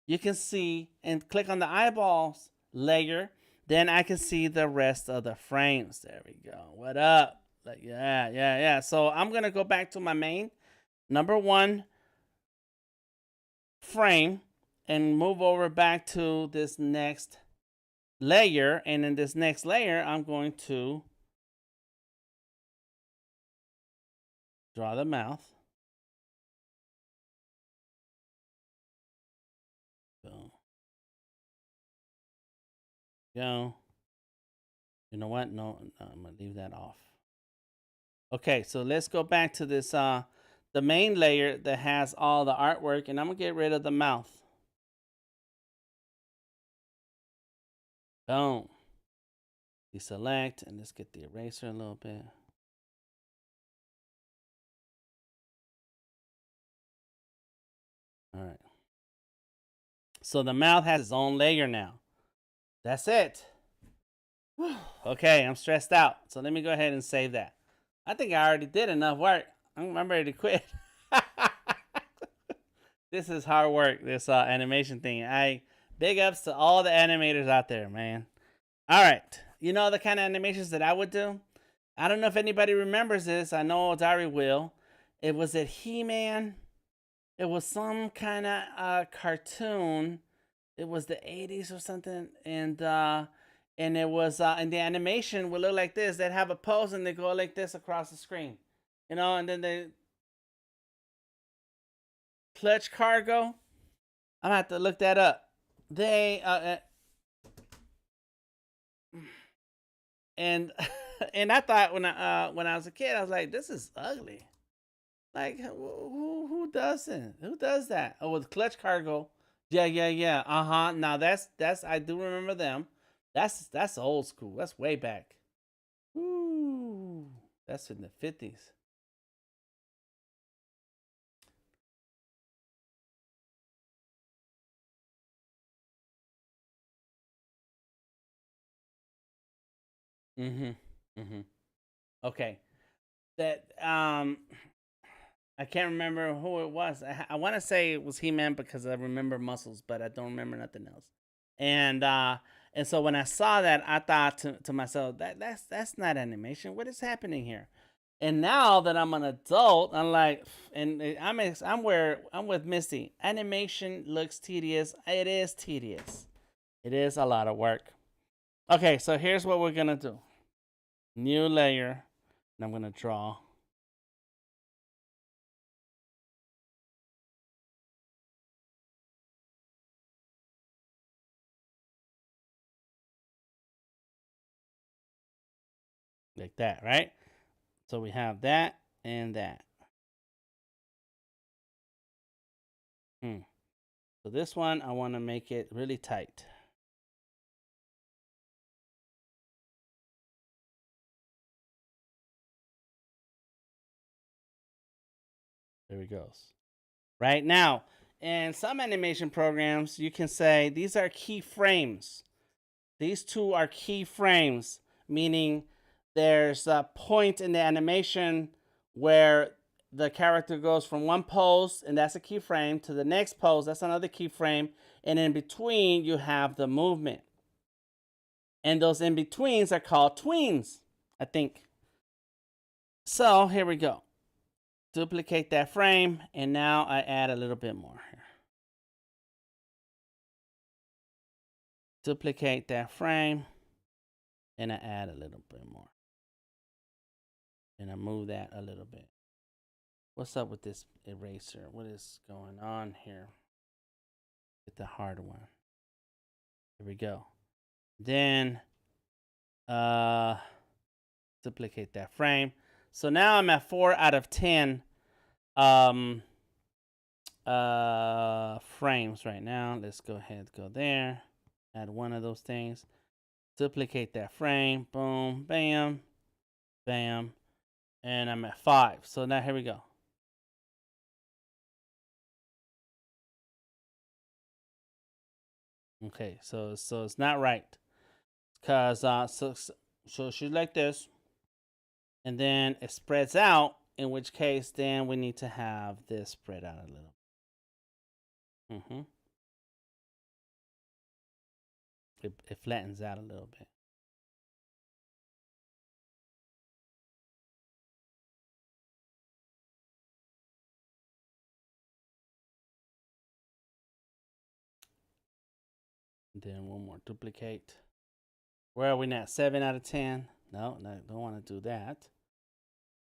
you can see and click on the eyeballs layer, then I can see the rest of the frames. There we go. What up? Like, yeah. So I'm going to go back to my main number 1 frame and move over back to this next layer. And in this next layer, I'm going to draw the mouth. Boom. Go. You know what? No, I'm going to leave that off. Okay, so let's go back to this, the main layer that has all the artwork, and I'm going to get rid of the mouth. Boom. Deselect, and let's get the eraser a little bit. All right. So the mouth has its own layer now. That's it. Okay, I'm stressed out. So let me go ahead and save that. I think I already did enough work. I'm ready to quit. This is hard work, this animation thing. Big ups to all the animators out there, man. All right. You know the kind of animations that I would do? I don't know if anybody remembers this. I know Dari will. It was at He-Man. It was some kind of cartoon. It was the 80s or something. And it was, and the animation would look like this. They'd have a pose and they go like this across the screen. You know, and then they clutch cargo. I'm gonna have to look that up. They and and I thought when I was a kid, I was like, this is ugly. Like who does it? Who does that? Oh, with clutch cargo. Yeah. Now that's I do remember them. That's old school. That's way back. Ooh, that's in the 50s. Okay. That I can't remember who it was. I want to say it was He-Man because I remember muscles, but I don't remember nothing else. And so when I saw that, I thought to myself, that's not animation. What is happening here? And now that I'm an adult, I'm like, and I'm with Misty. Animation looks tedious. It is tedious. It is a lot of work. Okay, so here's what we're gonna do. New layer, and I'm gonna draw. Like that, right? So we have that and that. So this one, I want to make it really tight. There it goes. Right now, in some animation programs, you can say these are keyframes. These two are keyframes, meaning there's a point in the animation where the character goes from one pose, and that's a keyframe, to the next pose, that's another keyframe, and in between, you have the movement. And those in betweens are called tweens, I think. So here we go. Duplicate that frame, and now I add a little bit more here. Duplicate that frame, and I add a little bit more. And I move that a little bit. What's up with this eraser? What is going on here? Get the hard one. Here we go. Then duplicate that frame. So now I'm at 4 out of 10 frames right now. Let's go ahead and go there. Add one of those things. Duplicate that frame. Boom, bam, bam. And I'm at 5. So now here we go. Okay, so it's not right. Because so it should like this. And then it spreads out, in which case then we need to have this spread out a little. It flattens out a little bit. And then one more duplicate. Where are we now? 7 out of 10. No, don't want to do that.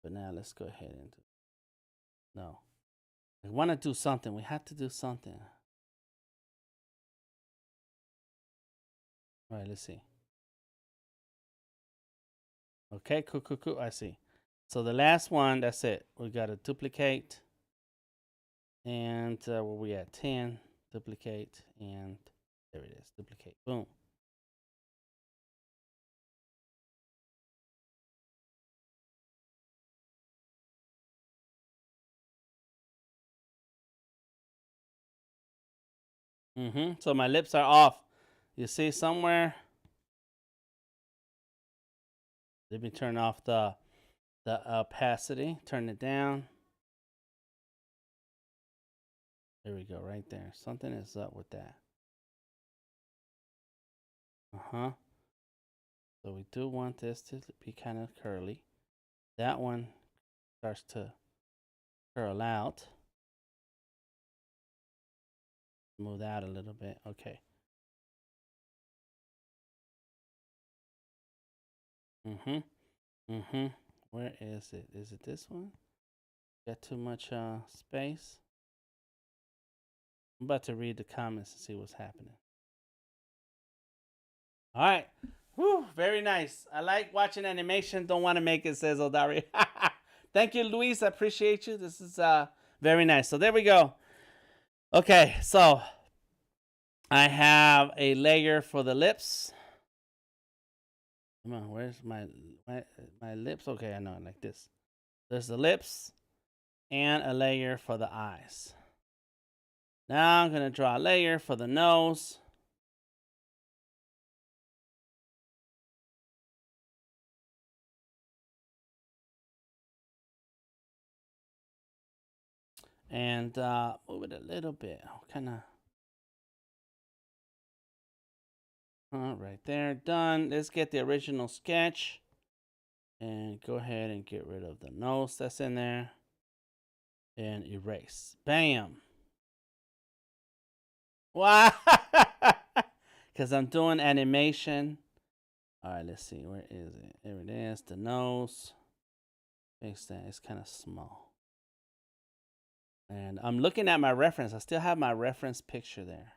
But now let's go ahead and do. No, we want to do something. We have to do something. All right, let's see. Okay, cool. I see. So the last one, that's it. We got to duplicate. And where we at? 10. Duplicate. And there it is. Duplicate. Boom. So my lips are off. You see somewhere? Let me turn off the opacity. Turn it down. There we go, right there. Something is up with that. So we do want this to be kind of curly. That one starts to curl out. Move that a little bit. Okay. Where is it? Is it this one? Got too much space? I'm about to read the comments and see what's happening. All right. Whew, very nice. I like watching animation. Don't want to make it, says Odari. Thank you, Luis. I appreciate you. This is very nice. So there we go. Okay, so I have a layer for the lips. Come on, where's my lips? Okay, I know it like this. There's the lips and a layer for the eyes. Now I'm gonna draw a layer for the nose. And move it a little bit. Kind of. Right there, done. Let's get the original sketch. And go ahead and get rid of the nose that's in there. And erase. Bam. Wow. Because I'm doing animation. All right, let's see. Where is it? There it is. The nose. Fix that. It's kind of small. And I'm looking at my reference. I still have my reference picture there.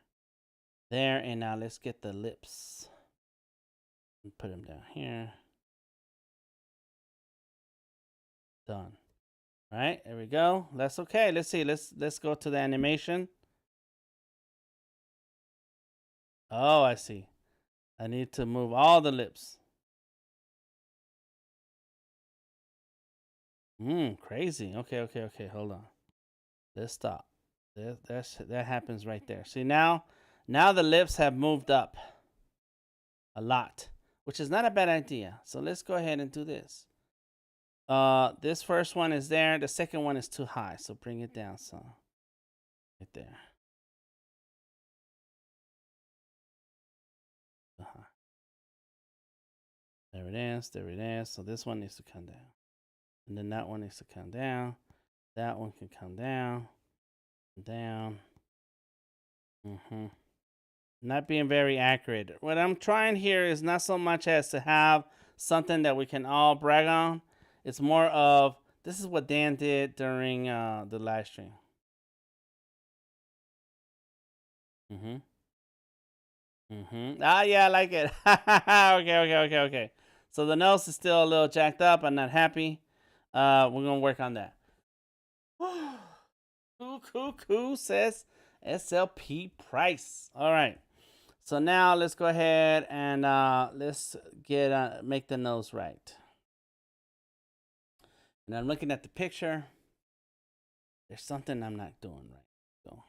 There, and now let's get the lips. And put them down here. Done. All right, there we go. That's okay. Let's see. Let's go to the animation. Oh, I see. I need to move all the lips. Crazy. Okay. Hold on. Let's stop. That happens right there. See now the lips have moved up a lot, which is not a bad idea. So let's go ahead and do this. This first one is there. The second one is too high, so bring it down some. Right there. There it is. There it is. So this one needs to come down. And then that one needs to come down. That one can come down. Down. Not being very accurate. What I'm trying here is not so much as to have something that we can all brag on. It's more of, this is what Dan did during the live stream. Ah, yeah, I like it. Okay. So the nose is still a little jacked up. I'm not happy. We're going to work on that. Cool, says SLP Price. All right. So now let's go ahead and let's get make the nose right. And I'm looking at the picture. There's something I'm not doing right. So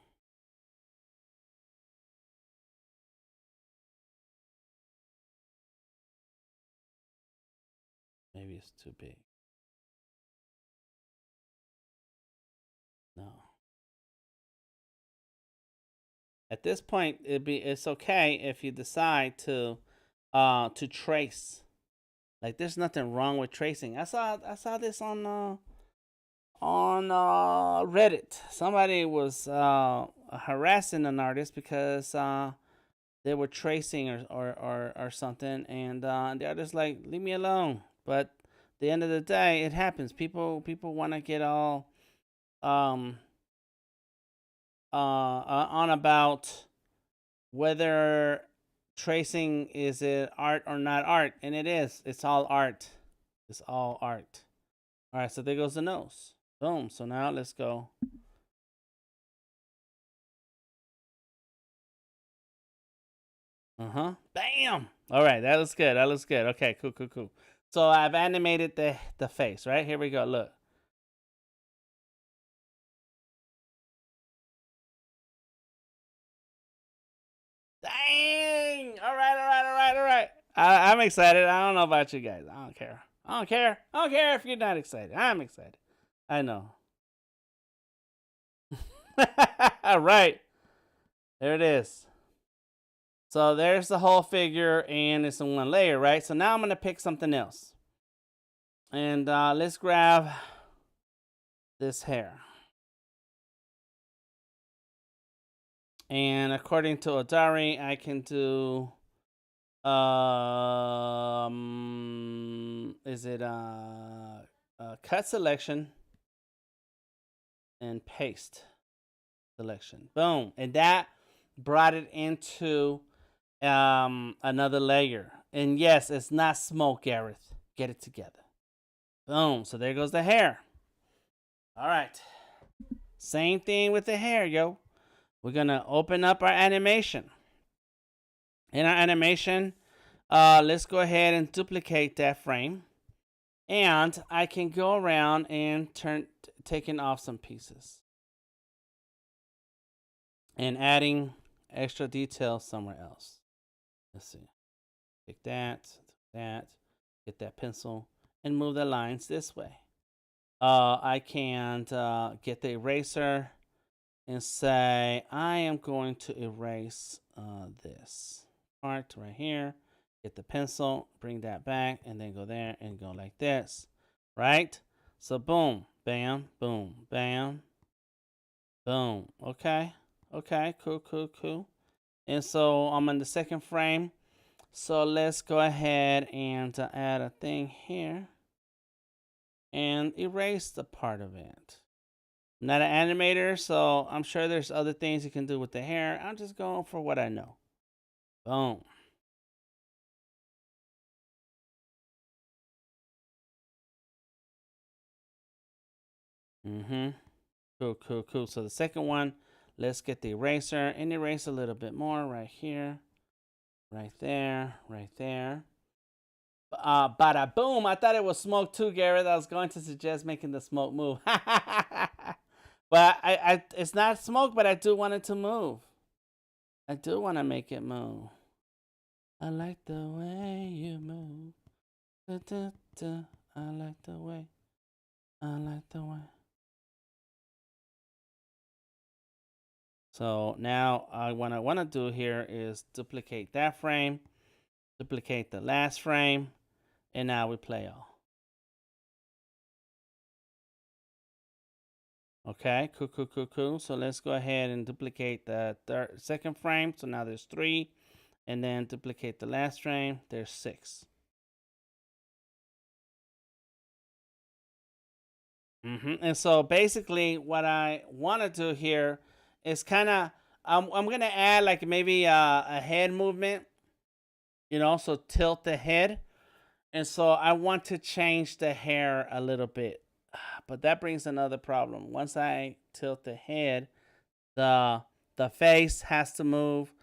maybe it's too big. No. At this point, it's okay if you decide to trace. Like there's nothing wrong with tracing. I saw this on Reddit. Somebody was harassing an artist because they were tracing or something, and the artist like, leave me alone. But at the end of the day, it happens. People want to get all on about whether tracing is it art or not art, and it is. It's all art. It's all art. All right, so there goes the nose. Boom. So now let's go. Bam. All right, that looks good. Okay, cool. So I've animated the face, right? Here we go. Look. Dang! All right. I'm excited. I don't know about you guys. I don't care. I don't care if you're not excited. I'm excited. I know. All right. There it is. So there's the whole figure, and it's in one layer, right? So now I'm going to pick something else. And let's grab this hair. And according to Odari, I can do is it cut selection and paste selection. Boom. And that brought it into another layer. And yes, it's not smoke, Gareth. Get it together. Boom. So there goes the hair. All right. Same thing with the hair, yo. We're going to open up our animation. In our animation, let's go ahead and duplicate that frame. And I can go around and taking off some pieces. And adding extra detail somewhere else. Let's see. Take that, get that pencil, and move the lines this way. I can get the eraser and say, I am going to erase this part right here. Get the pencil, bring that back, and then go there and go like this, right? So boom, bam, boom, bam, boom. Okay, cool. And so I'm in the second frame. So let's go ahead and add a thing here and erase the part of it. I'm not an animator, so I'm sure there's other things you can do with the hair. I'm just going for what I know. Boom. Cool. So the second one, let's get the eraser and erase a little bit more right here, right there. Bada boom. I thought it was smoke too, Garrett. I was going to suggest making the smoke move. But it's not smoke, but I do want it to move. I do want to make it move. I like the way you move. I like the way. So now what I want to do here is duplicate that frame, duplicate the last frame, and now we play all. Okay, cool. So let's go ahead and duplicate the second frame. So now there's 3, and then duplicate the last frame. There's 6. And so basically, what I want to do here is kind of I'm gonna add like maybe a head movement, so tilt the head, and so I want to change the hair a little bit. But that brings another problem. Once I tilt the head, the face has to move,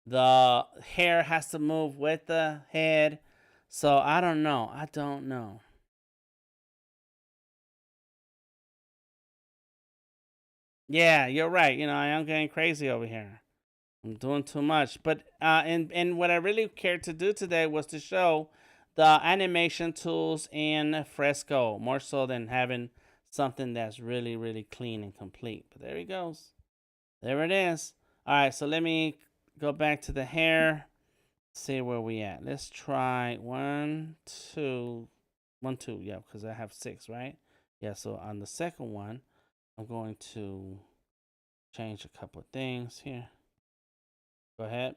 the hair has to move with the head. So I don't know. Yeah, you're right. I am getting crazy over here. I'm doing too much. But and what I really cared to do today was to show the animation tools in Fresco, more so than having something that's really, really clean and complete. But there he goes. There it is. All right, so let me go back to the hair. See where we at. Let's try 1, 2. Yeah, because I have 6, right? Yeah, so on the second one, I'm going to change a couple of things here. Go ahead.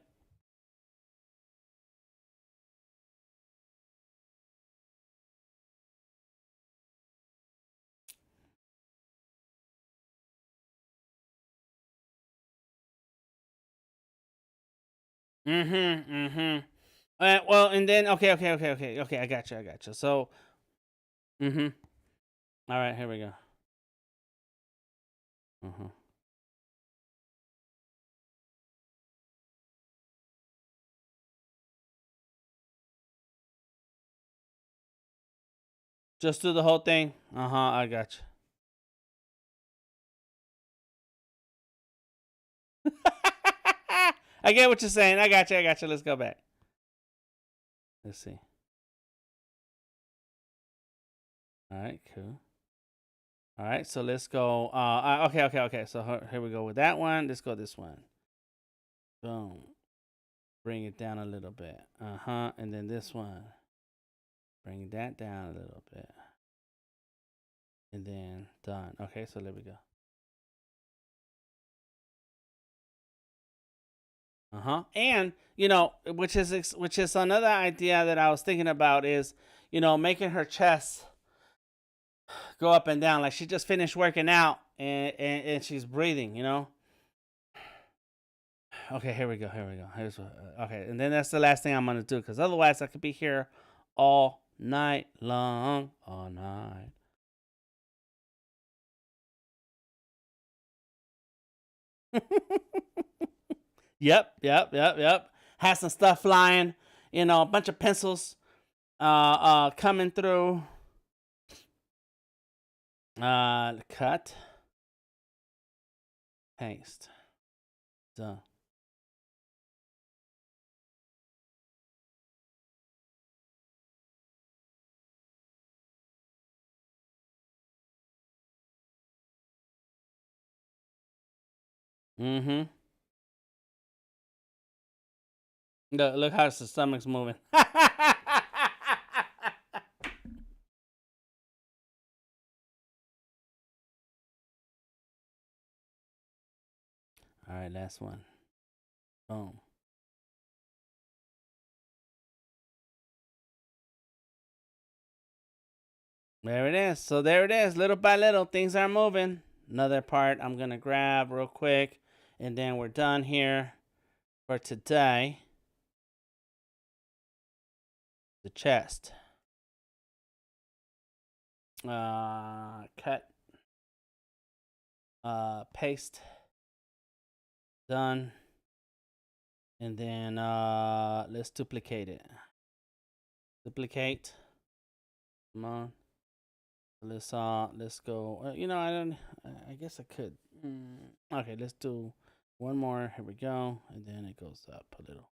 Well, and then okay. I got you. So, All right, here we go. Just do the whole thing. I got you. I get what you're saying. I got you. Let's go back. Let's see. All right, cool. All right, so let's go. Okay. So here we go with that one. Let's go this one. Boom. Bring it down a little bit. And then this one. Bring that down a little bit. And then done. Okay, so there we go. And which is another idea that I was thinking about is, making her chest go up and down like she just finished working out and she's breathing. Okay, here we go. Here's what. Okay, and then that's the last thing I'm gonna do because otherwise I could be here all night long, all night. Yep. Has some stuff flying, a bunch of pencils coming through. Cut. Paste. Done. Mm-hmm. Look how the stomach's moving. All right, last one. Boom. There it is. So there it is. Little by little, things are moving. Another part I'm going to grab real quick. And then we're done here for today. The chest. Cut. Paste. Done. And then let's duplicate it. Duplicate. Come on. Let's go. I guess I could. Okay, let's do one more. Here we go. And then it goes up a little.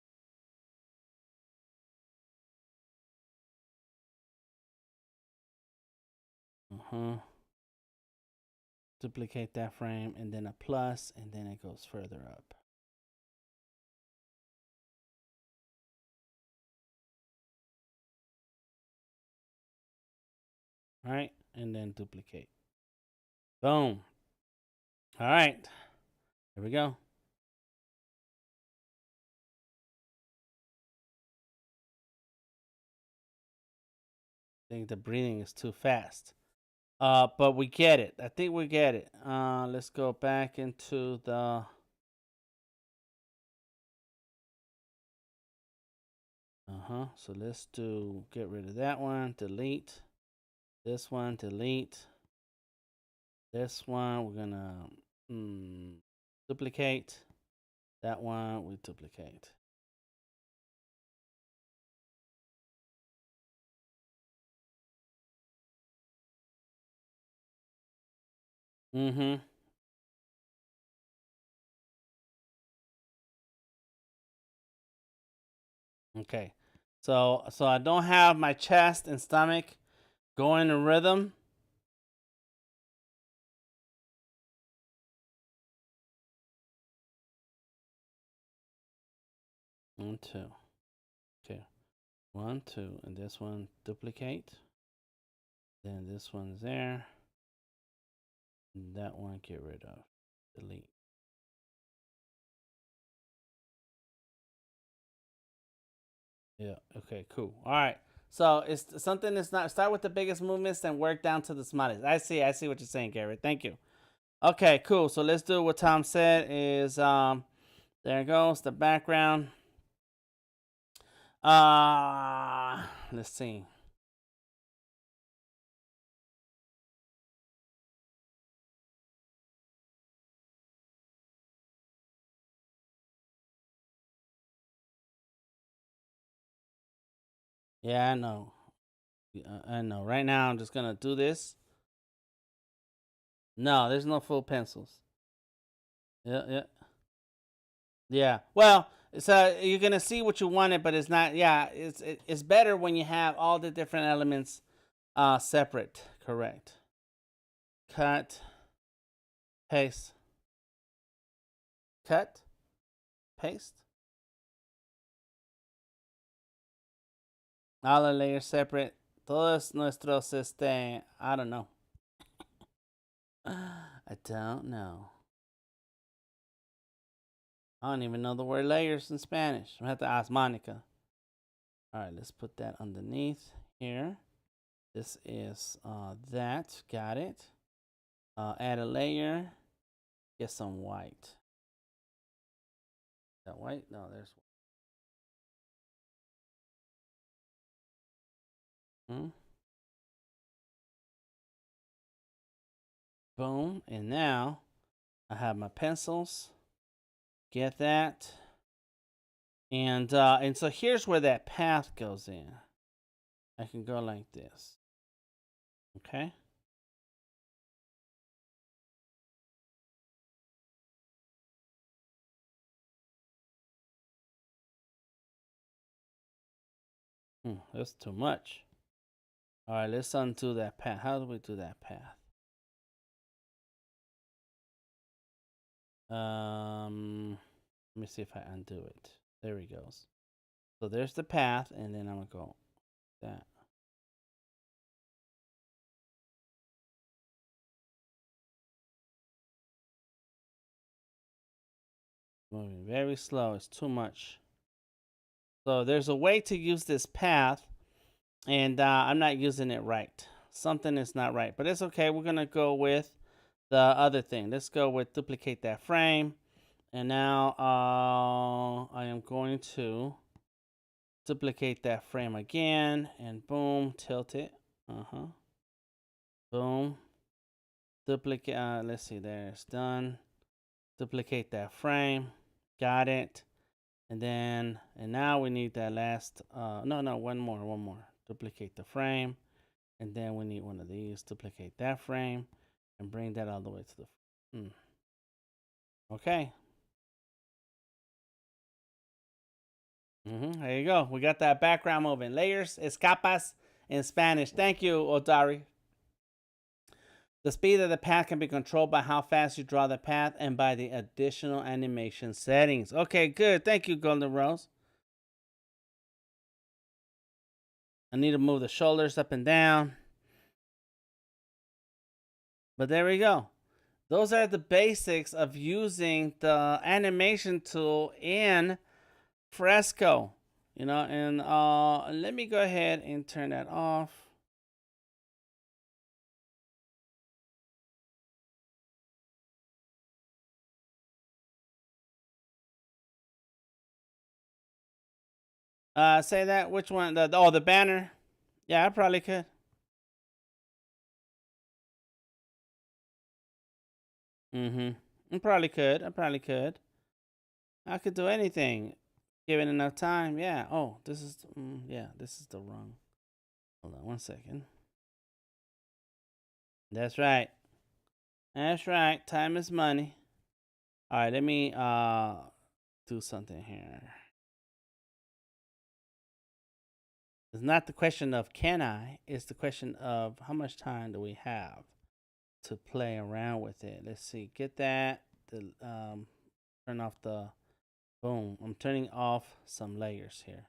Duplicate that frame and then a plus, and then it goes further up. All right, and then duplicate. Boom. All right, here we go. I think the breathing is too fast. But we get it. I think we get it. Let's go back into the. So let's get rid of that one. Delete. This one, delete. This one, we're gonna duplicate. That one, we duplicate. Okay. So I don't have my chest and stomach going in rhythm. 1, 2. Okay. 1, 2. And this one duplicate. Then this one's there. And that one get rid of. Delete. Yeah. Okay, cool. All right. So it's something that's not start with the biggest movements, then work down to the smallest. I see what you're saying, Garrett. Thank you. Okay, cool. So let's do what Tom said is there goes the background. Let's see. Yeah, I know. I know. Right now, I'm just gonna do this. No, there's no full pencils. Yeah. Yeah. Well, so you're gonna see what you wanted, but it's not. Yeah, it's better when you have all the different elements separate. Correct. Cut, paste, cut, paste. All the layers separate. Todos nuestros I don't know. I don't know. I don't even know the word layers in Spanish. I have to ask Monica. All right, let's put that underneath here. This is that. Got it. Add a layer. Get some white. Is that white? No, there's white. Boom. And now I have my pencils. Get that. And so here's where that path goes in. I can go like this. Okay. That's too much. All right, let's undo that path. How do we do that path? Let me see if I undo it. There he goes. So there's the path, and then I'm gonna go that. Moving very slow. It's too much. So there's a way to use this path, and I'm not using it right. Something is not right, but it's okay. We're gonna go with the other thing. Let's go with duplicate that frame, and now I am going to duplicate that frame again, and boom, tilt it. Boom, duplicate. Let's see, there's done. Duplicate that frame. Got it. And now we need that last. No, one more. Duplicate the frame. And then we need one of these. Duplicate that frame and bring that all the way to the. Okay. There you go. We got that background moving. Layers, escapas in Spanish. Thank you, Odari. The speed of the path can be controlled by how fast you draw the path and by the additional animation settings. Okay, good. Thank you, Golden Rose. I need to move the shoulders up and down. But there we go. Those are the basics of using the animation tool in Fresco. You know, and let me go ahead and turn that off. Say that. Which one? The banner. Yeah, I probably could. I probably could. I could do anything, given enough time. Yeah. Oh, this is. Yeah, this is the wrong. Hold on 1 second. That's right. That's right. Time is money. All right. Let me do something here. It's not the question of can I. It's the question of how much time do we have to play around with it. Let's see. Get that. Turn off the. Boom. I'm turning off some layers here.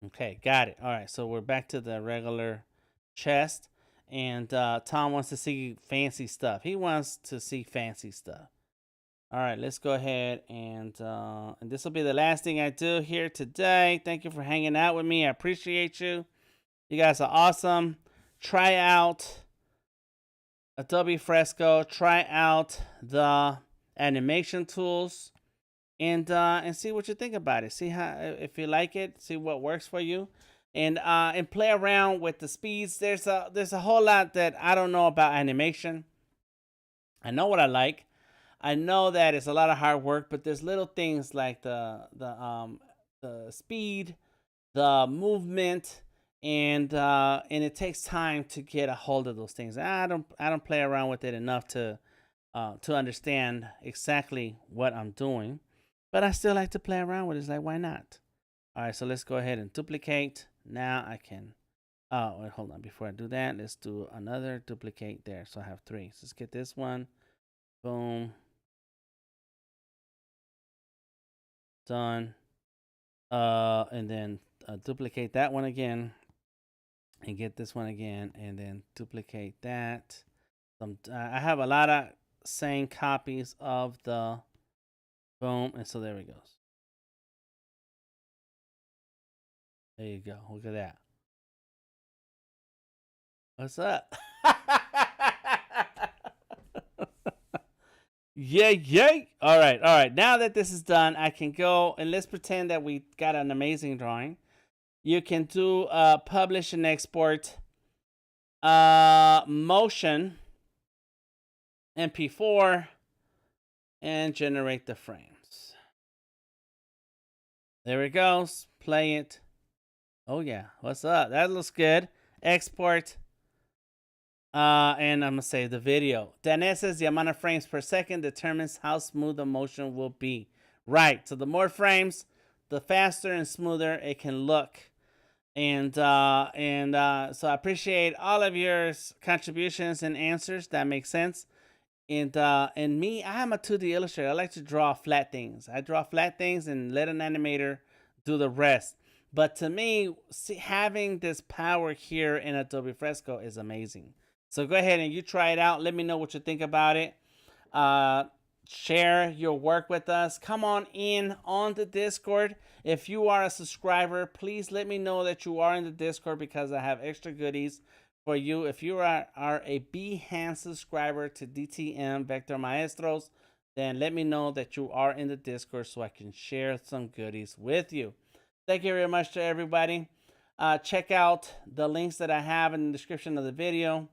Okay, got it. All right, so we're back to the regular chest. And Tom wants to see fancy stuff. He wants to see fancy stuff. All right, let's go ahead and this will be the last thing I do here today. Thank you for hanging out with me. I appreciate you. You guys are awesome. Try out Adobe Fresco. Try out the animation tools, and see what you think about it. See how if you like it. See what works for you, and play around with the speeds. There's a whole lot that I don't know about animation. I know what I like. I know that it's a lot of hard work, but there's little things like the speed, the movement, and it takes time to get a hold of those things. I don't play around with it enough to understand exactly what I'm doing, but I still like to play around with it. It's like, why not? All right, so let's go ahead and duplicate. Now I can. Oh, wait, hold on. Before I do that, let's do another duplicate there. So I have 3. So let's get this one. Boom. Done. And then duplicate that one again, and get this one again, and then duplicate that. I have a lot of same copies of the boom, and so there it goes. There you go. Look at that. What's up? Yay. All right. Now that this is done, I can go and let's pretend that we got an amazing drawing. You can do publish and export motion MP4 and generate the frames. There it goes. Play it. Oh yeah, what's up? That looks good. Export. And I'm gonna save the video. Daniel says the amount of frames per second determines how smooth the motion will be. Right. So the more frames, the faster and smoother it can look. And so I appreciate all of your contributions and answers. That makes sense. And me, I am a 2D illustrator. I like to draw flat things. I draw flat things and let an animator do the rest. But to me, having this power here in Adobe Fresco is amazing. So go ahead and you try it out. Let me know what you think about it. Share your work with us. Come on in on the Discord. If you are a subscriber, please let me know that you are in the Discord because I have extra goodies for you. If you are a Behance subscriber to DTM Vector Maestros, then let me know that you are in the Discord so I can share some goodies with you. Thank you very much to everybody. Check out the links that I have in the description of the video.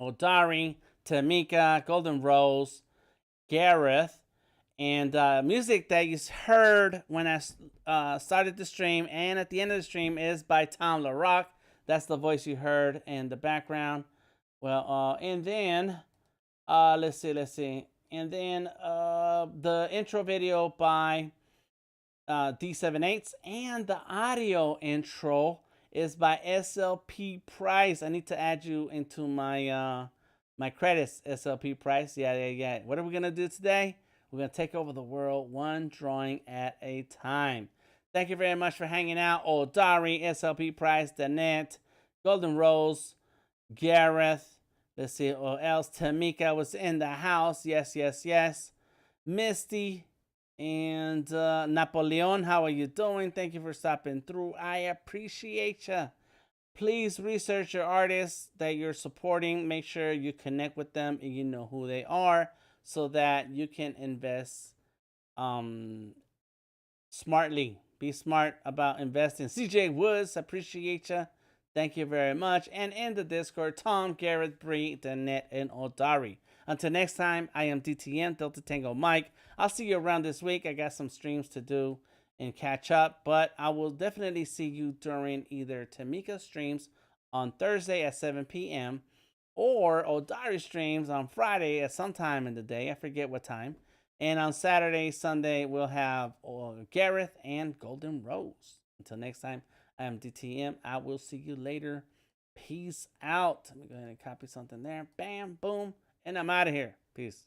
Odari, Tamika, Golden Rose, Gareth, and music that you heard when I started the stream and at the end of the stream is by Tom LaRock. That's the voice you heard in the background. Well, and then let's see, and then the intro video by D78s, and the audio intro is by SLP Price. I need to add you into my my credits, SLP Price. Yeah. What are we gonna do today? We're gonna take over the world one drawing at a time. Thank you very much for hanging out. Odari, SLP Price, Danette, Golden Rose, Gareth. Let's see what else. Tamika was in the house. Yes. Misty and Napoleon, how are you doing? Thank you for stopping through. I appreciate you. Please research your artists that you're supporting. Make sure you connect with them and you know who they are so that you can invest smartly. Be smart about investing. CJ Woods, appreciate you. Thank you very much. And in the Discord, Tom, Garrett, Bree, Danette, and Odari. Until next time, I am DTN, Delta Tango Mike. I'll see you around this week. I got some streams to do and catch up, but I will definitely see you during either Tamika's streams on Thursday at 7 p.m. or Odari streams on Friday at some time in the day. I forget what time. And on Saturday, Sunday, we'll have Gareth and Golden Rose. Until next time, I am DTM. I will see you later. Peace out. Let me go ahead and copy something there. Bam, boom. And I'm out of here. Peace.